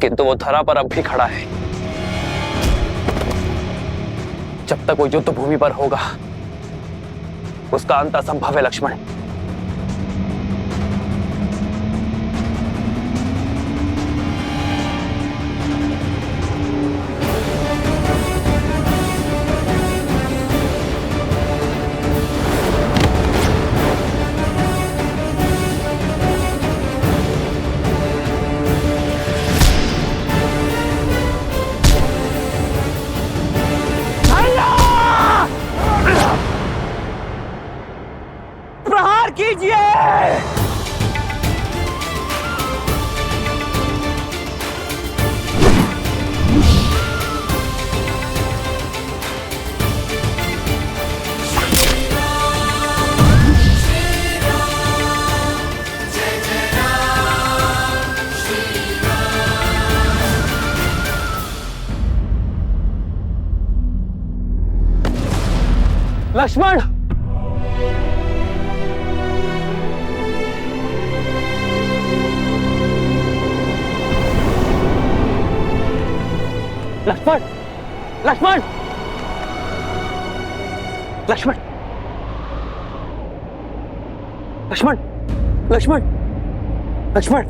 किंतु वो धरा पर अब भी खड़ा है। जब तक वो युद्ध भूमि पर होगा उसका अंत असंभव है लक्ष्मण। कीजिए। लक्ष्मण, लक्ष्मण, लक्ष्मण, लक्ष्मण, लक्ष्मण, लक्ष्मण, लक्ष्मण,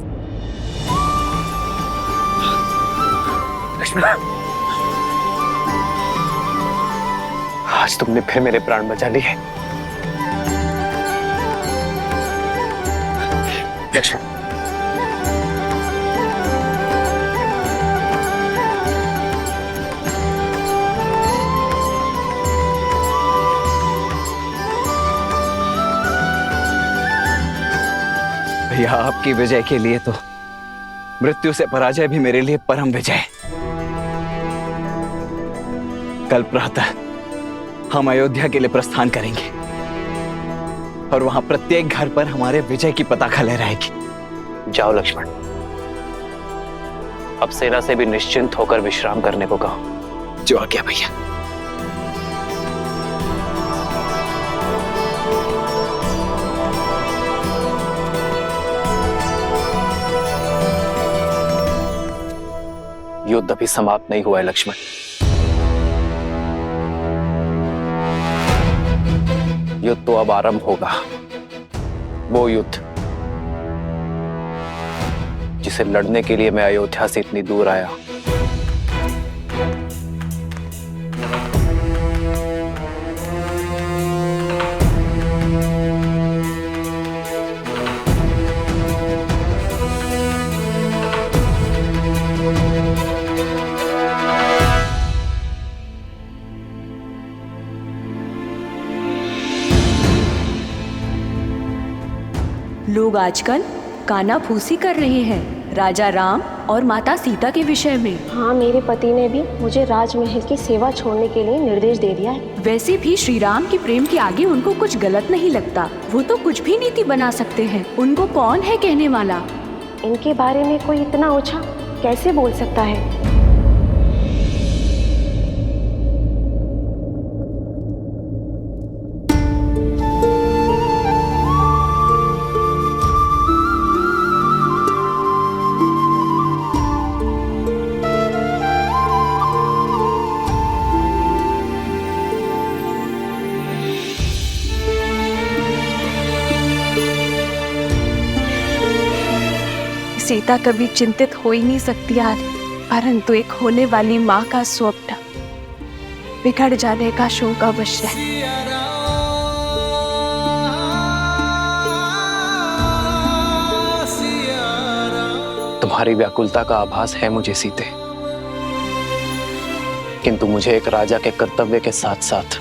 लक्ष्मण, आज तुमने फिर मेरे प्राण बचा लिए। लक्ष्मण, भैया, आपकी विजय के लिए तो मृत्यु से पराजय भी मेरे लिए परम विजय। कल प्रातः हम अयोध्या के लिए प्रस्थान करेंगे और वहां प्रत्येक घर पर हमारे विजय की पताका लहराएगी। जाओ लक्ष्मण, अब सेना से भी निश्चिंत होकर विश्राम करने को कहो। जो आ गया भैया। युद्ध अभी समाप्त नहीं हुआ है लक्ष्मण। युद्ध तो अब आरंभ होगा, वो युद्ध जिसे लड़ने के लिए मैं अयोध्या से इतनी दूर आया। लोग आजकल कानाफूसी कर रहे हैं राजा राम और माता सीता के विषय में। हाँ, मेरे पति ने भी मुझे राजमहल की सेवा छोड़ने के लिए निर्देश दे दिया है। वैसे भी श्री राम के प्रेम के आगे उनको कुछ गलत नहीं लगता। वो तो कुछ भी नीति बना सकते हैं। उनको कौन है कहने वाला? इनके बारे में कोई इतना ओछा कैसे बोल सकता है? सीता कभी चिंतित हो ही नहीं सकती यार, परंतु एक होने वाली माँ का स्वप्न बिगड़ जाने का शोक अवश्य है। तुम्हारी व्याकुलता का आभास है मुझे सीते, किंतु मुझे एक राजा के कर्तव्य के साथ साथ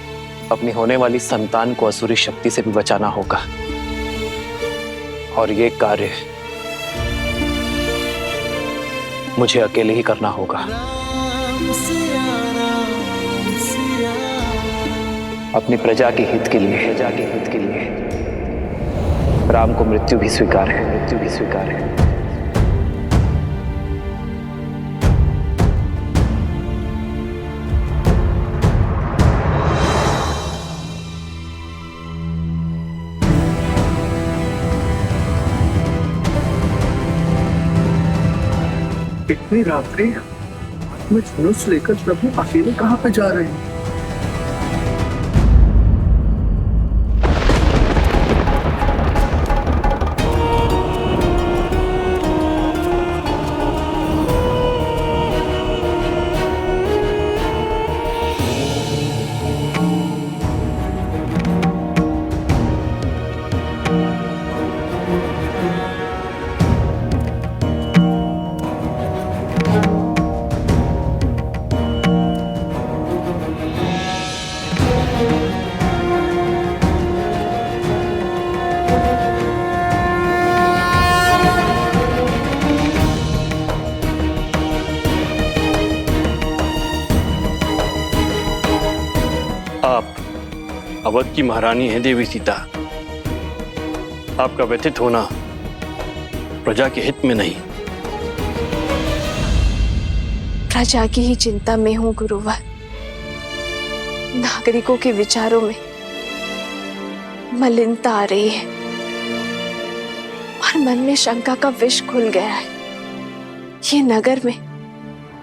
अपनी होने वाली संतान को असुरी शक्ति से भी बचाना होगा, और ये कार्य मुझे अकेले ही करना होगा। अपनी प्रजा के हित के लिए राम को मृत्यु भी स्वीकार है। इतनी रात्रि में धनुष लेकर प्रभु अकेले कहाँ पे जा रहे हैं? अवध की महारानी है देवी सीता। आपका व्यथित होना प्रजा के हित में नहीं। प्रजा की ही चिंता में हूँ गुरुवर। नागरिकों के विचारों में मलिनता आ रही है और मन में शंका का विष घुल गया है। ये नगर में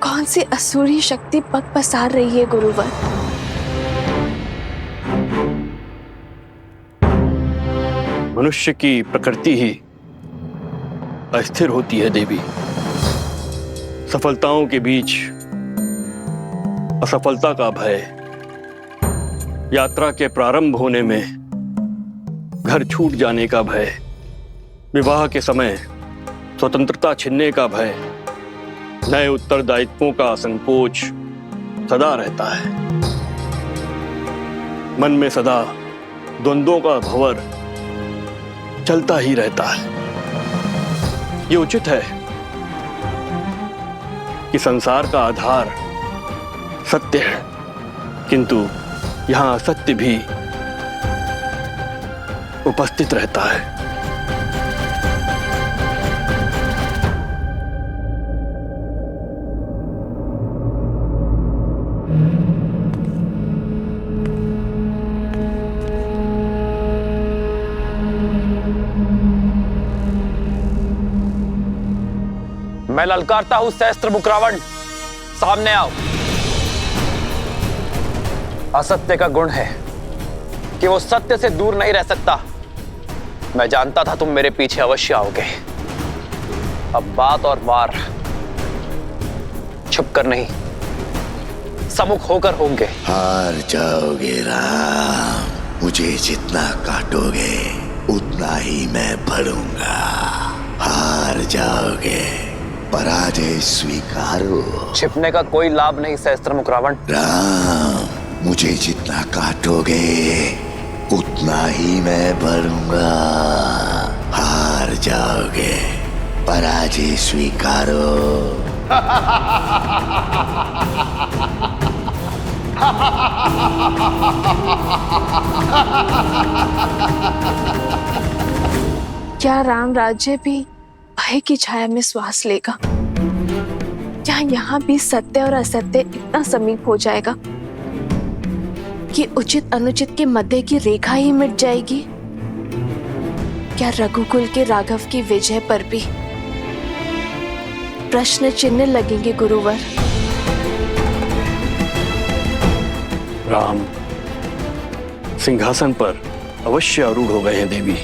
कौन सी असुरी शक्ति पग पसार रही है गुरुवर? मनुष्य की प्रकृति ही अस्थिर होती है देवी। सफलताओं के बीच असफलता का भय, यात्रा के प्रारंभ होने में घर छूट जाने का भय, विवाह के समय स्वतंत्रता छिनने का भय, नए उत्तरदायित्वों का संकोच सदा रहता है। मन में सदा द्वंद्वों का भंवर चलता ही रहता है। ये उचित है कि संसार का आधार सत्य है, किंतु यहां असत्य भी उपस्थित रहता है। मैं ललकारता हूं सहस्त्र मुख रावण, सामने आओ। असत्य का गुण है कि वो सत्य से दूर नहीं रह सकता। मैं जानता था तुम मेरे पीछे अवश्य आओगे। अब बात और वार छुप कर नहीं, सम्मुख होकर होंगे। हार जाओगे राम, मुझे जितना काटोगे उतना ही मैं बढ़ूंगा। हार जाओगे, पराजय स्वीकारो। छिपने का कोई लाभ नहीं सहस्त्र मुख रावण। राम, मुझे जितना काटोगे उतना ही मैं बढ़ूंगा। हार जाओगे, पराजय स्वीकारो। क्या राम राज्य भी भय की छाया में श्वास लेगा? क्या यहाँ भी सत्य और असत्य इतना समीप हो जाएगा कि उचित अनुचित के मध्य की रेखा ही मिट जाएगी? क्या रघुकुल के राघव की विजय पर भी प्रश्न चिन्ह लगेंगे गुरुवर? राम सिंहासन पर अवश्य आरूढ़ हो गए हैं देवी,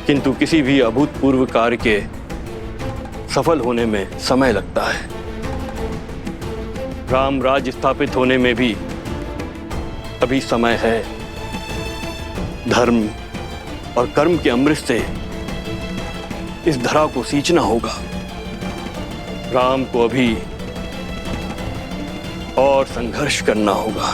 किंतु किसी भी अभूतपूर्व कार्य के सफल होने में समय लगता है। राम राज्य स्थापित होने में भी अभी समय है। धर्म और कर्म के अमृत से इस धरा को सींचना होगा। राम को अभी और संघर्ष करना होगा।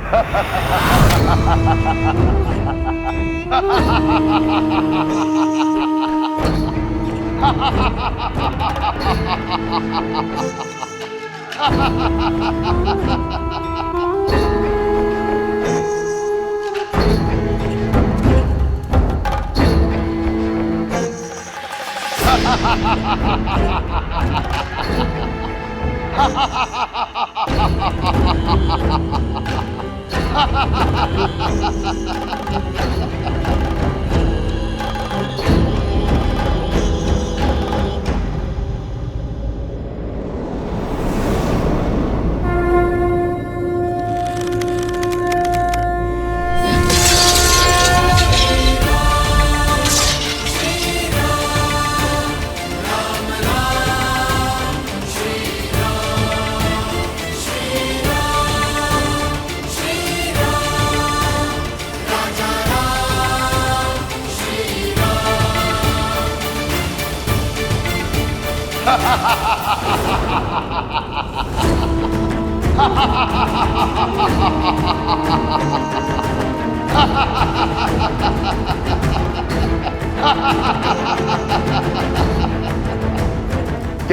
क्या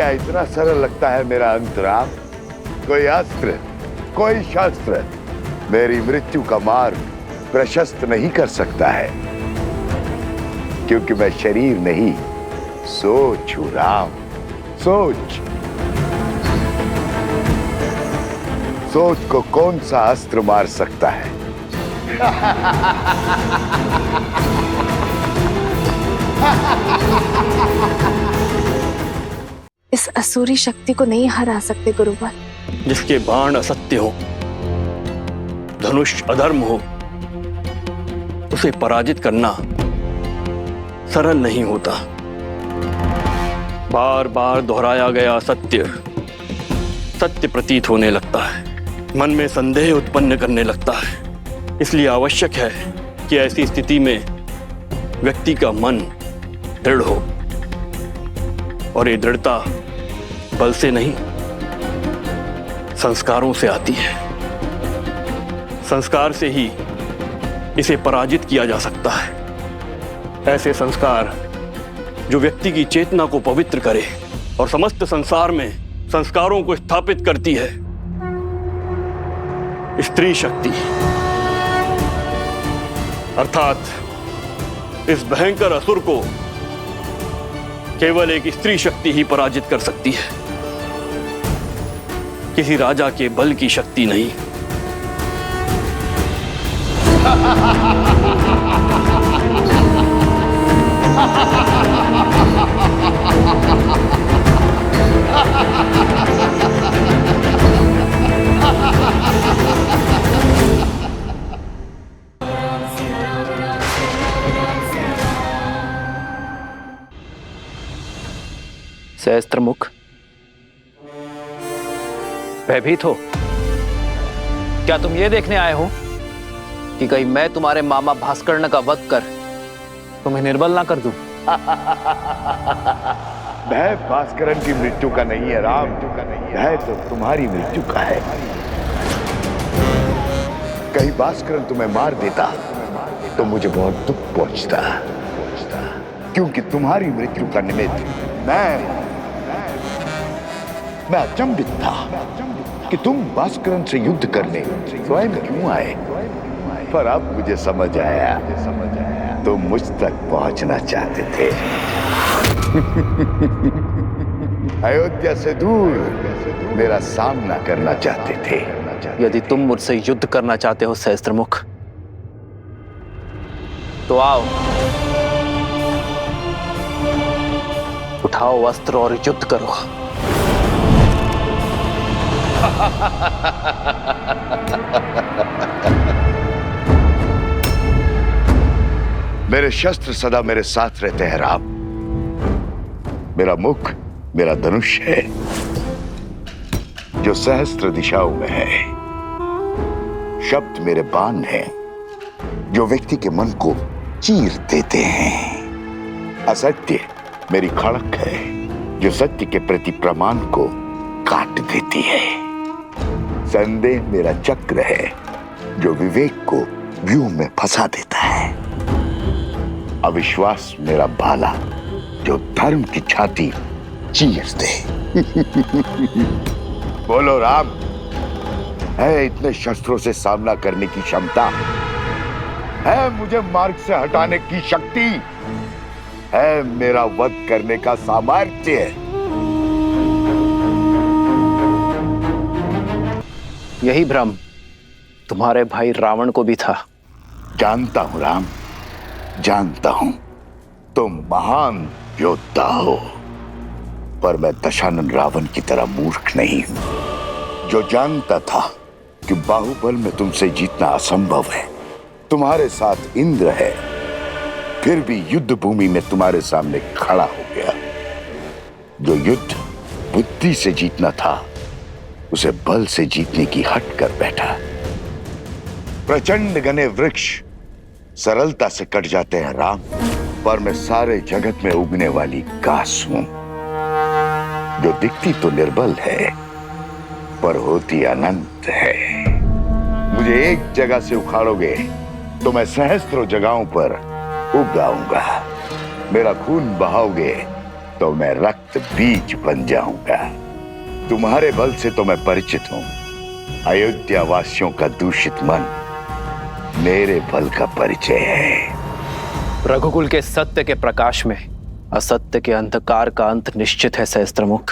इतना सरल लगता है मेरा अंतराम? कोई अस्त्र, कोई शस्त्र मेरी मृत्यु का मार्ग प्रशस्त नहीं कर सकता है, क्योंकि मैं शरीर नहीं, सोच हूं राम, सोच। सोच को कौन सा अस्त्र मार सकता है? इस असुरी शक्ति को नहीं हरा सकते गुरुवर। जिसके बाण असत्य हो, धनुष अधर्म हो, उसे पराजित करना सरल नहीं होता। बार बार दोहराया गया सत्य सत्य प्रतीत होने लगता है, मन में संदेह उत्पन्न करने लगता है। इसलिए आवश्यक है कि ऐसी स्थिति में व्यक्ति का मन दृढ़ हो, और ये दृढ़ता बल से नहीं, संस्कारों से आती है। संस्कार से ही इसे पराजित किया जा सकता है। ऐसे संस्कार जो व्यक्ति की चेतना को पवित्र करे और समस्त संसार में संस्कारों को स्थापित करती है। स्त्री शक्ति, अर्थात इस भयंकर असुर को केवल एक स्त्री शक्ति ही पराजित कर सकती है, किसी राजा के बल की शक्ति नहीं। सहस्त्रमुख, भयभीत हो? क्या तुम ये देखने आए हो कि कहीं मैं तुम्हारे मामा भास्कर्ण का वध कर तुम्हें निर्बल ना कर दूं? भय भास्करण की मृत्यु का नहीं है राम, भय तो तुम्हारी मृत्यु का है। कहीं भास्करण तुम्हें मार देता तो मुझे बहुत दुख पहुंचता, क्योंकि तुम्हारी मृत्यु का निमित्त मैं अचंभित था कि तुम भास्करण से युद्ध करने स्वयं क्यों आए। पर अब मुझे समझ आया, तुम मुझ तक पहुंचना चाहते थे। अयोध्या से दूर मेरा सामना करना चाहते थे। यदि तुम मुझसे युद्ध करना चाहते हो सहस्त्रमुख, तो आओ, उठाओ अस्त्र और युद्ध करो। मेरे शस्त्र सदा मेरे साथ रहते हैं राम। मेरा मुख मेरा धनुष है, जो सहस्त्र दिशाओं में है। शब्द मेरे बाण हैं, जो व्यक्ति के मन को चीर देते हैं। असत्य मेरी खड़क है, जो सत्य के प्रति प्रमाण को काट देती है। संदेह मेरा चक्र है, जो विवेक को व्यूह में फंसा देता है, अविश्वास मेरा भाला जो धर्म की छाती चीर दे। बोलो राम, है इतने शस्त्रों से सामना करने की क्षमता? है मुझे मार्ग से हटाने की शक्ति? है मेरा वध करने का सामर्थ्य? यही भ्रम तुम्हारे भाई रावण को भी था। जानता हूं राम, जानता हूं तुम महान योद्धा हो, पर मैं दशानन रावण की तरह मूर्ख नहीं हूं, जो जानता था कि बाहुबल में तुमसे जीतना असंभव है। तुम्हारे साथ इंद्र है, फिर भी युद्ध भूमि में तुम्हारे सामने खड़ा हो गया। जो युद्ध बुद्धि से जीतना था, उसे बल से जीतने की हट कर बैठा। प्रचंड घने वृक्ष सरलता से कट जाते हैं राम, पर मैं सारे जगत में उगने वाली घास हूं, जो दिखती तो निर्बल है पर होती अनंत है। मुझे एक जगह से उखाड़ोगे तो मैं सहस्त्रों जगहों पर उग आऊंगा। मेरा खून बहाओगे तो मैं रक्त बीज बन जाऊंगा। तुम्हारे बल से तो मैं परिचित हूं, अयोध्या वासियों का दूषित मन मेरे बल का परिचय है। रघुकुल के सत्य के प्रकाश में असत्य के अंधकार का अंत निश्चित है सहस्त्रमुख।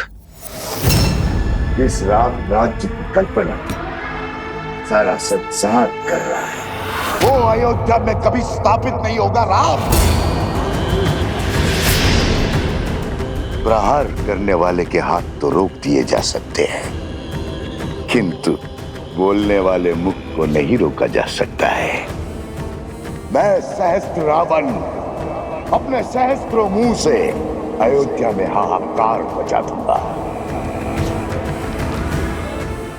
इस राम राज्य की कल्पना सारा संसार कर रहा है, वो अयोध्या में कभी स्थापित नहीं होगा राम। प्रहार करने वाले के हाथ तो रोक दिए जा सकते हैं, किंतु बोलने वाले मुख को नहीं रोका जा सकता है। मैं सहस्त्र रावण अपने सहस्त्रों मुंह से अयोध्या में हाहाकार मचा दूंगा।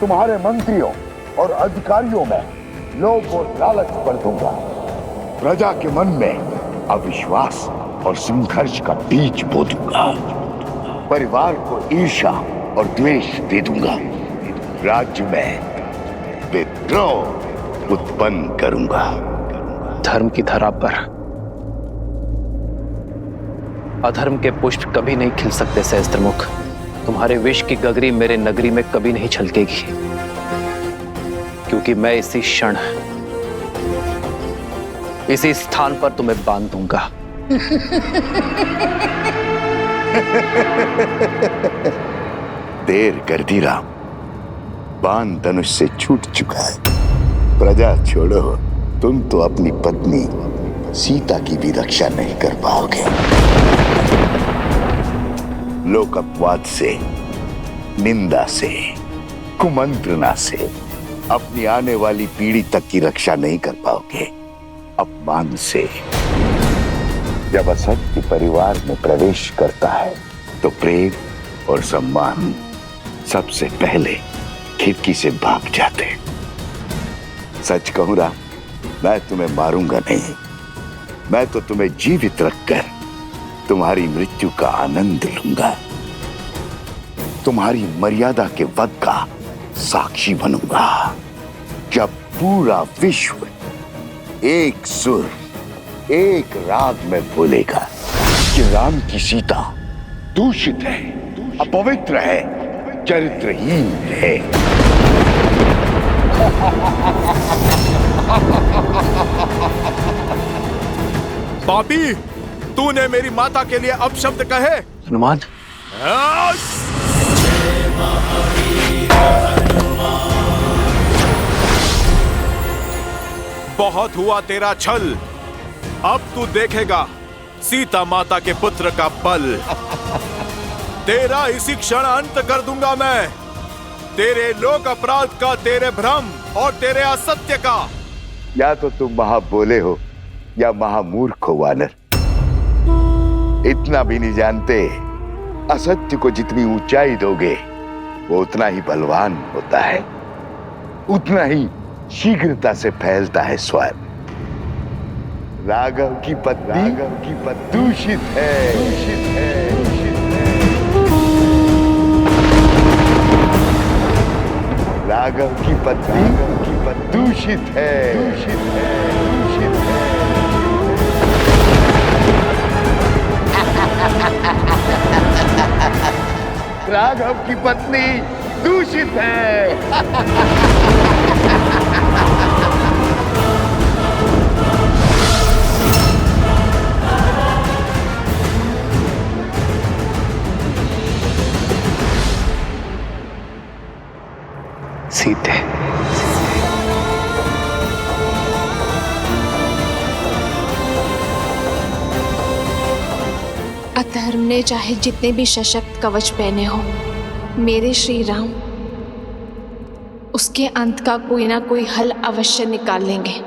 तुम्हारे मंत्रियों और अधिकारियों में लोभ और लालच भर दूंगा। प्रजा के मन में अविश्वास और संघर्ष का बीज बो दूंगा। परिवार को ईर्ष्या और द्वेष दे दूंगा। राज्य में विद्रोह उत्पन्न करूंगा। धर्म की धरा पर अधर्म के पुष्प कभी नहीं खिल सकते सहस्त्रमुख। तुम्हारे विष की गगरी मेरे नगरी में कभी नहीं छलकेगी, क्योंकि मैं इसी क्षण इसी स्थान पर तुम्हें बांध दूंगा। देर कर दी राम, बाण धनुष से छूट चुका है। प्रजा छोड़ो, तुम तो अपनी पत्नी सीता की भी रक्षा नहीं कर पाओगे। लोक अपवाद से, निंदा से, कुमंत्रणा से अपनी आने वाली पीढ़ी तक की रक्षा नहीं कर पाओगे। अपमान से जब असत्य परिवार में प्रवेश करता है तो प्रेम और सम्मान सबसे पहले खिड़की से भाग जाते। सच कहूं राम, मैं तुम्हें मारूंगा नहीं, मैं तो तुम्हें जीवित रखकर तुम्हारी मृत्यु का आनंद लूंगा। तुम्हारी मर्यादा के वध का साक्षी बनूंगा। जब पूरा विश्व एक सुर एक राग में बोलेगा कि राम की सीता दूषित है, अपवित्र है, चरित्रहीन है। पापी, तूने मेरी माता के लिए अपशब्द कहे। हनुमान, बहुत हुआ तेरा छल, अब तू देखेगा सीता माता के पुत्र का बल। तेरा इसी क्षण अंत कर दूंगा मैं, तेरे लोक अपराध का, तेरे भ्रम और तेरे असत्य का। या तो तुम महाबोले हो या महामूर्ख हो वानर। इतना भी नहीं जानते, असत्य को जितनी ऊंचाई दोगे वो उतना ही बलवान होता है, उतना ही शीघ्रता से फैलता है स्वयं। राघव की पत्नी दूषित है, दूषित है, दूषित है। राघव की पत्नी वह दूषित है, दूषित है, दूषित है। राघव की पत्नी दूषित है। सीते अधर्म ने चाहे जितने भी सशक्त कवच पहने हो, मेरे श्री राम उसके अंत का कोई ना कोई हल अवश्य निकाल लेंगे।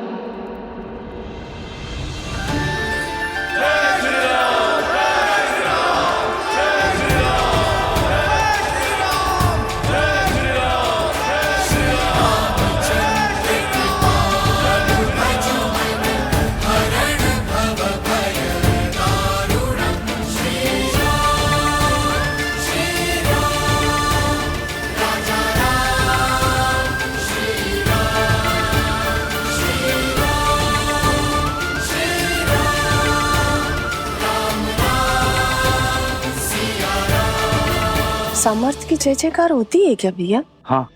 सामर्थ्य की जय जयकार होती है क्या भैया? हाँ,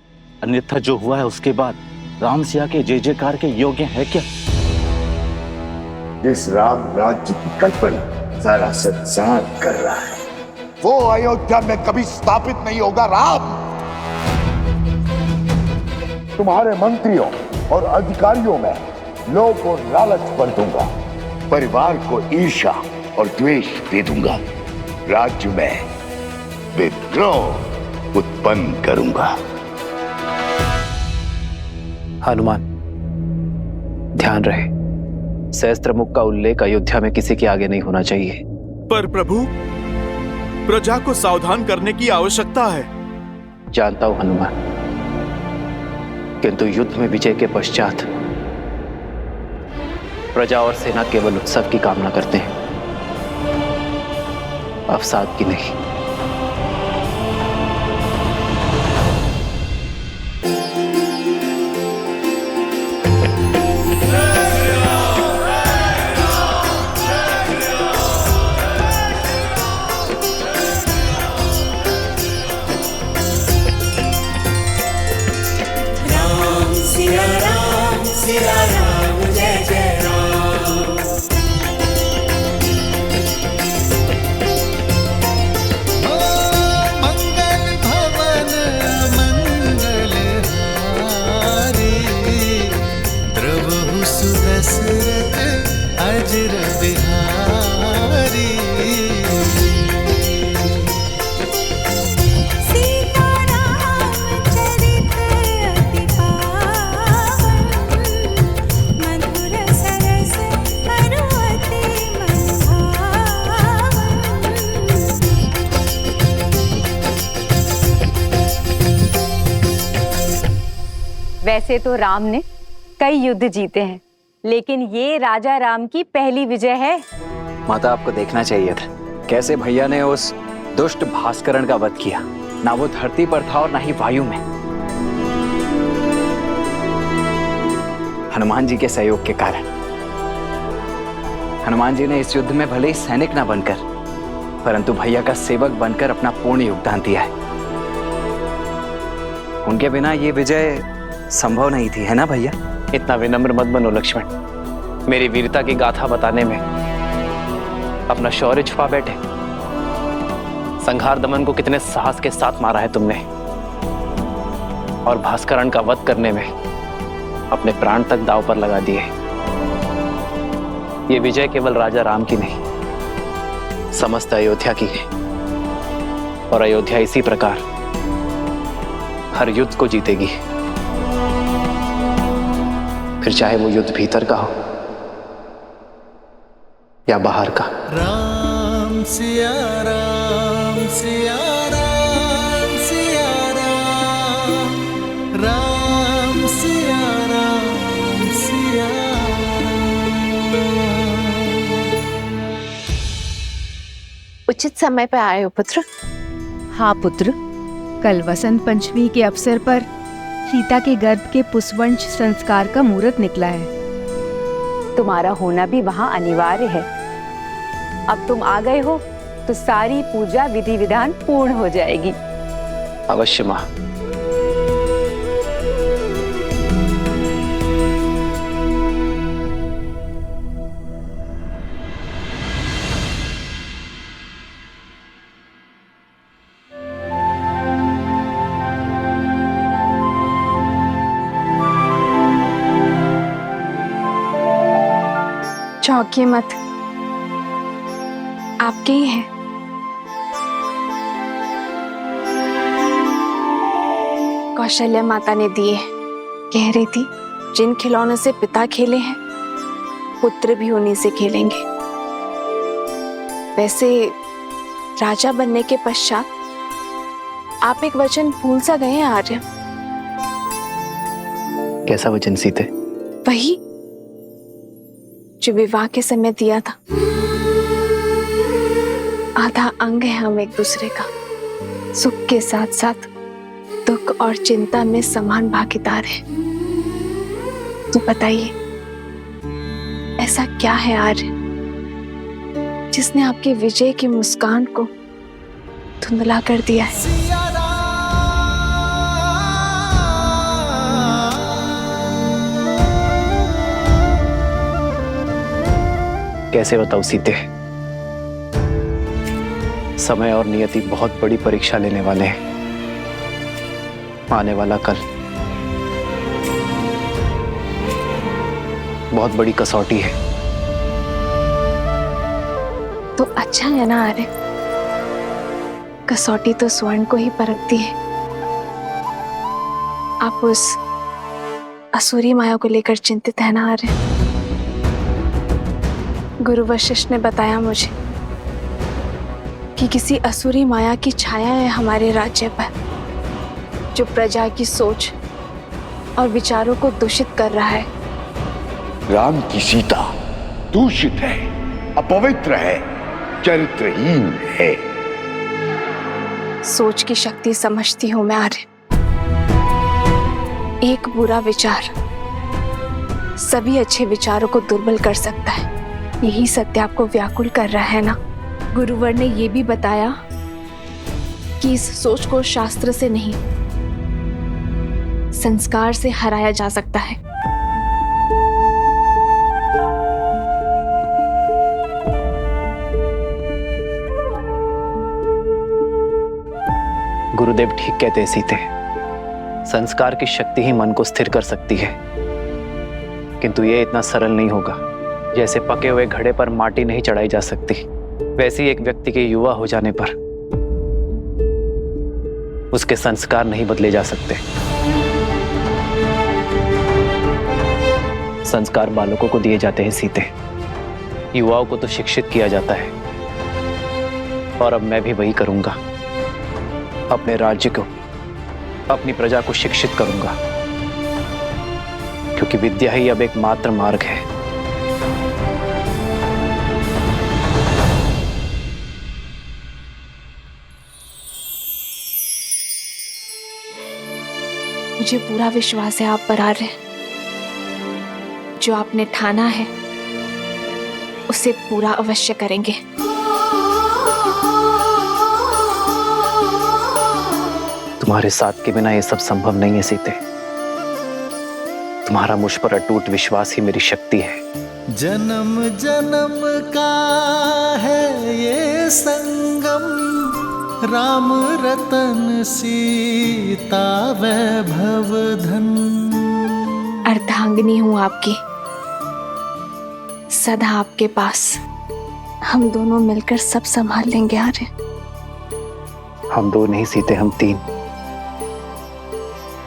अन्यथा जो हुआ है उसके बाद राम सिया के जय जयकार के योग्य है क्या? जिस राम राज्य की कल्पना सारा संसार कर रहा है, वो अयोध्या में कभी स्थापित नहीं होगा। राम, तुम्हारे मंत्रियों और अधिकारियों में लोभ और लालच भर दूंगा, परिवार को ईर्ष्या और द्वेष दे दूंगा, राज्य में विद्रोह उत्पन्न करूंगा। हनुमान, ध्यान रहे, सहस्त्रमुख का उल्लेख अयोध्या में किसी के आगे नहीं होना चाहिए। पर प्रभु, प्रजा को सावधान करने की आवश्यकता है। जानता हूं हनुमान, किंतु युद्ध में विजय के पश्चात प्रजा और सेना केवल उत्सव की कामना करते हैं, अवसाद की नहीं। वैसे तो राम ने कई युद्ध जीते हैं, लेकिन ये राजा राम की पहली विजय है। माता, आपको देखना चाहिए था कैसे भैया ने उस दुष्ट भास्करण का वध किया। ना वो धरती पर था और ना ही वायु में। हनुमान जी के सहयोग के कारण हनुमान जी ने इस युद्ध में भले ही सैनिक ना बनकर, परंतु भैया का सेवक बनकर अपना पूर्ण योगदान दिया है। उनके बिना ये विजय संभव नहीं थी, है ना भैया? इतना विनम्र मत बनो लक्ष्मण। मेरी वीरता की गाथा बताने में अपना शौर्य छुपा बैठे। संहार दमन को कितने साहस के साथ मारा है तुमने, और भास्करण का वध करने में अपने प्राण तक दांव पर लगा दिए। ये विजय केवल राजा राम की नहीं, समस्त अयोध्या की है। और अयोध्या इसी प्रकार हर युद्ध को जीतेगी, फिर चाहे वो युद्ध भीतर का हो या बाहर का। राम सिया राम सिया राम सिया राम, राम सिया राम सिया उचित समय पर आए हो पुत्र। हाँ पुत्र, कल वसंत पंचमी के अवसर पर सीता के गर्भ के पुष्पवंश संस्कार का मुहूर्त निकला है। तुम्हारा होना भी वहाँ अनिवार्य है। अब तुम आ गए हो तो सारी पूजा विधि विधान पूर्ण हो जाएगी। अवश्य माँ। चौंकिए मत, आपके ही हैं। कौशल्या माता ने दिए। कह रही थी जिन खिलौनों से पिता खेले हैं पुत्र भी उन्हीं से खेलेंगे। वैसे राजा बनने के पश्चात आप एक वचन भूल सा गए हैं आर्य। कैसा वचन सीते? वही जो विवाह के समय दिया था। आधा अंग है हम एक दूसरे का। सुख के साथ साथ दुख और चिंता में समान भागीदार है। तो बताइए ऐसा क्या है आर्य जिसने आपके विजय की मुस्कान को धुंधला कर दिया है? कैसे बताऊं सीते? समय और नियति बहुत बड़ी परीक्षा लेने वाले हैं। आने वाला कल बहुत बड़ी कसौटी है। तो अच्छा है ना आर्य, कसौटी तो स्वर्ण को ही परखती है। आप उस असुरी माया को लेकर चिंतित है ना आर्य? गुरु वशिष्ठ ने बताया मुझे कि किसी असुरी माया की छाया है हमारे राज्य पर, जो प्रजा की सोच और विचारों को दूषित कर रहा है। राम की सीता दूषित है, अपवित्र है, चरित्रहीन है। सोच की शक्ति समझती हूं मैं आर्य। एक बुरा विचार सभी अच्छे विचारों को दुर्बल कर सकता है। यही सत्य आपको व्याकुल कर रहा है ना? गुरुवर ने यह भी बताया कि इस सोच को शास्त्र से नहीं संस्कार से हराया जा सकता है। गुरुदेव ठीक कहते हैं सीते। संस्कार की शक्ति ही मन को स्थिर कर सकती है, किंतु यह इतना सरल नहीं होगा। जैसे पके हुए घड़े पर माटी नहीं चढ़ाई जा सकती, वैसे ही एक व्यक्ति के युवा हो जाने पर उसके संस्कार नहीं बदले जा सकते। संस्कार बालकों को दिए जाते हैं सीते, युवाओं को तो शिक्षित किया जाता है। और अब मैं भी वही करूंगा। अपने राज्य को, अपनी प्रजा को शिक्षित करूंगा, क्योंकि विद्या ही अब एकमात्र मार्ग है। मुझे पूरा विश्वास है आप पर आर्य। जो आपने ठाना है उसे पूरा अवश्य करेंगे। तुम्हारे साथ के बिना ये सब संभव नहीं है सीते। तुम्हारा मुझ पर अटूट विश्वास ही मेरी शक्ति है। जन्म जन्म का है ये संगम, राम रतन सीता वैभव धन। अर्धांगिनी हूं आपकी, सदा आपके पास। हम दोनों मिलकर सब संभाल लेंगे आर्य। हम दो नहीं सीते, हम तीन।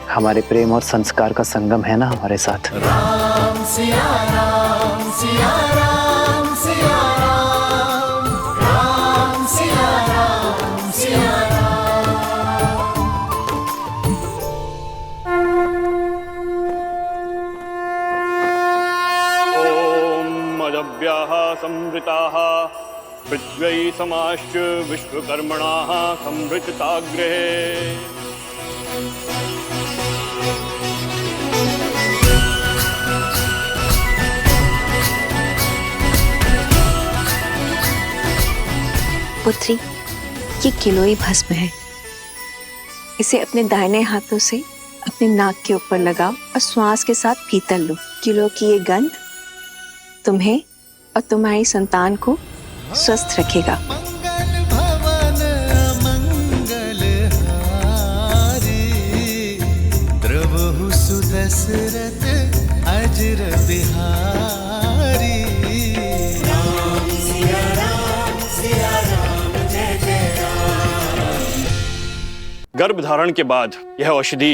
हमारे प्रेम और संस्कार का संगम है ना हमारे साथ। राम सिया राम सिया राम सिया राम, राम सिया राम सिया संवृताः पृथ्वी समाश्च विश्वकर्मणाः संवृताग्रे। पुत्री, ये गिलोय भस्म है। इसे अपने दाहिने हाथों से अपने नाक के ऊपर लगाओ और श्वास के साथ भीतर लो। गिलोय की ये गंध तुम्हें और तुम्हारी संतान को स्वस्थ रखेगा। द्रवहु सुदशरथ अजर बिहारी। राम सिया राम जय जय राम। गर्भ धारण के बाद यह औषधि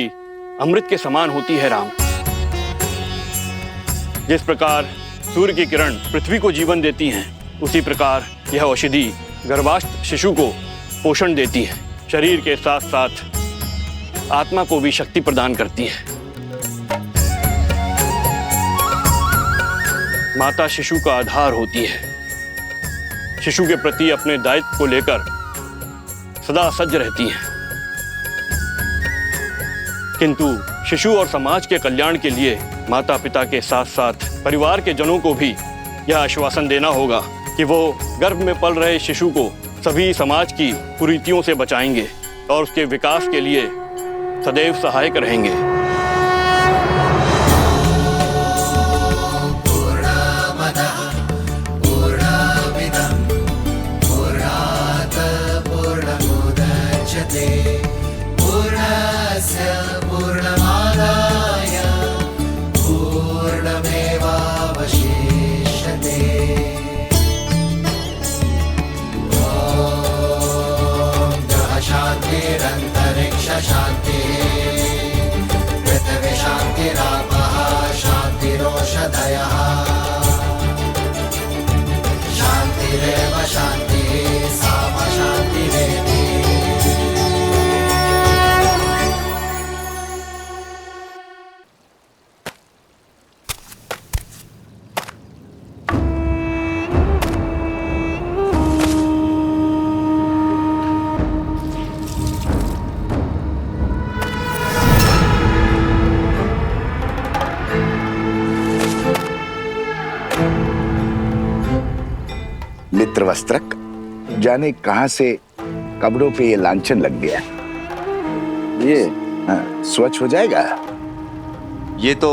अमृत के समान होती है राम। जिस प्रकार सूर्य की किरण पृथ्वी को जीवन देती हैं, उसी प्रकार यह औषधि गर्भास्थ शिशु को पोषण देती है। शरीर के साथ साथ आत्मा को भी शक्ति प्रदान करती है। माता शिशु का आधार होती है। शिशु के प्रति अपने दायित्व को लेकर सदा सज्ज रहती है। किंतु शिशु और समाज के कल्याण के लिए माता पिता के साथ साथ परिवार के जनों को भी यह आश्वासन देना होगा कि वो गर्भ में पल रहे शिशु को सभी समाज की कुरीतियों से बचाएंगे और उसके विकास के लिए सदैव सहायक रहेंगे। शांति पृथ्वी शांतिरापः शांतिरोषधयः शांतिरेव शांतिः साम शांतिरेधि। मित्रवस्त्रक, जाने कहां से कपड़ों पे ये लांछन लग गया। ये स्वच्छ हो जाएगा। ये तो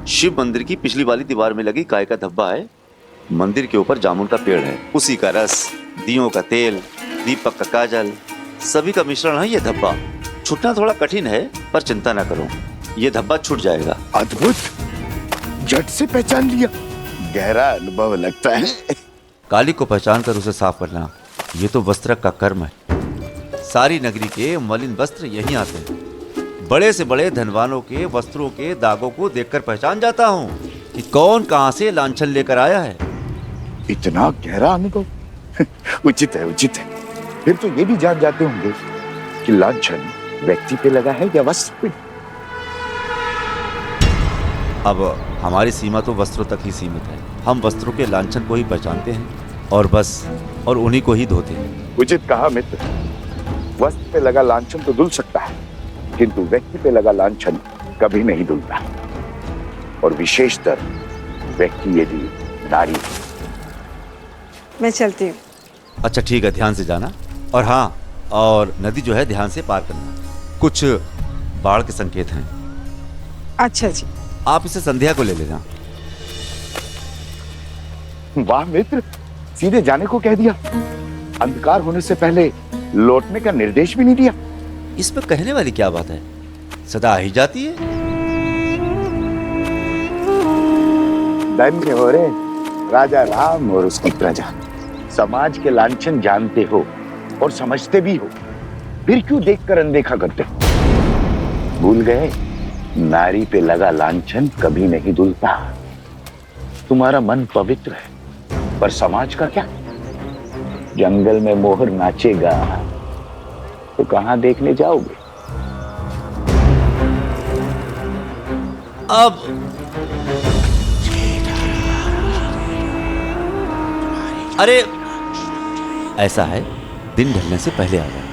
शिव मंदिर की पिछली वाली दीवार में लगी गाय का धब्बा है। मंदिर के ऊपर जामुन का पेड़ है, उसी का रस, दियों का तेल, दीपक का काजल, सभी का मिश्रण है ये धब्बा। छूटना थोड़ा कठिन है, पर चिंता ना करो, ये धब्बा छूट जाएगा। अद्भुत, झट से पहचान लिया। गहरा अनुभव लगता है। काली को पहचान कर उसे साफ करना, ये तो वस्त्रक का कर्म है। सारी नगरी के मलिन वस्त्र यहीं आते हैं। बड़े से बड़े धनवानों के वस्त्रों के दागों को देखकर पहचान जाता हूँ कि कौन कहां से लांछन लेकर आया है। इतना गहरा अनुभव उचित है, उचित है। फिर तो ये भी जान जाते होंगे कि लांछन व्यक्ति पे लगा है या वस्त्र पे। अब हमारी सीमा तो वस्त्रों तक ही सीमित है। हम वस्त्रों के लांछन को ही पहचानते हैं और बस और उन्हीं को ही धोते हैं। उचित कहा मित्र। वस्त्र पे लगा लांछन तो धुल सकता है, किंतु व्यक्ति पे लगा लांछन कभी नहीं धुलता, और विशेषतर व्यक्ति यदि नारी। मैं चलती हूँ। अच्छा ठीक है, ध्यान से जाना। और हाँ, और नदी जो है ध्यान से पार करना। कुछ बाढ़ के संकेत हैं। अच्छा जी। आप इसे संध्या को ले लेना। वाह मित्र, सीधे जाने को कह दिया। अंधकार होने से पहले लौटने का निर्देश भी नहीं दिया। इसमें कहने वाली क्या बात है, सदा आ ही जाती है। धन्य हो रे राजा राम और उसकी प्रजा। समाज के लांछन जानते हो और समझते भी हो, फिर क्यों देखकर अनदेखा करते हो? भूल गए, नारी पे लगा लांछन कभी नहीं धुलता। तुम्हारा मन पवित्र है, पर समाज का क्या? जंगल में मोहर नाचेगा तो कहां देखने जाओगे? अब अरे ऐसा है, दिन ढलने से पहले आ जाए।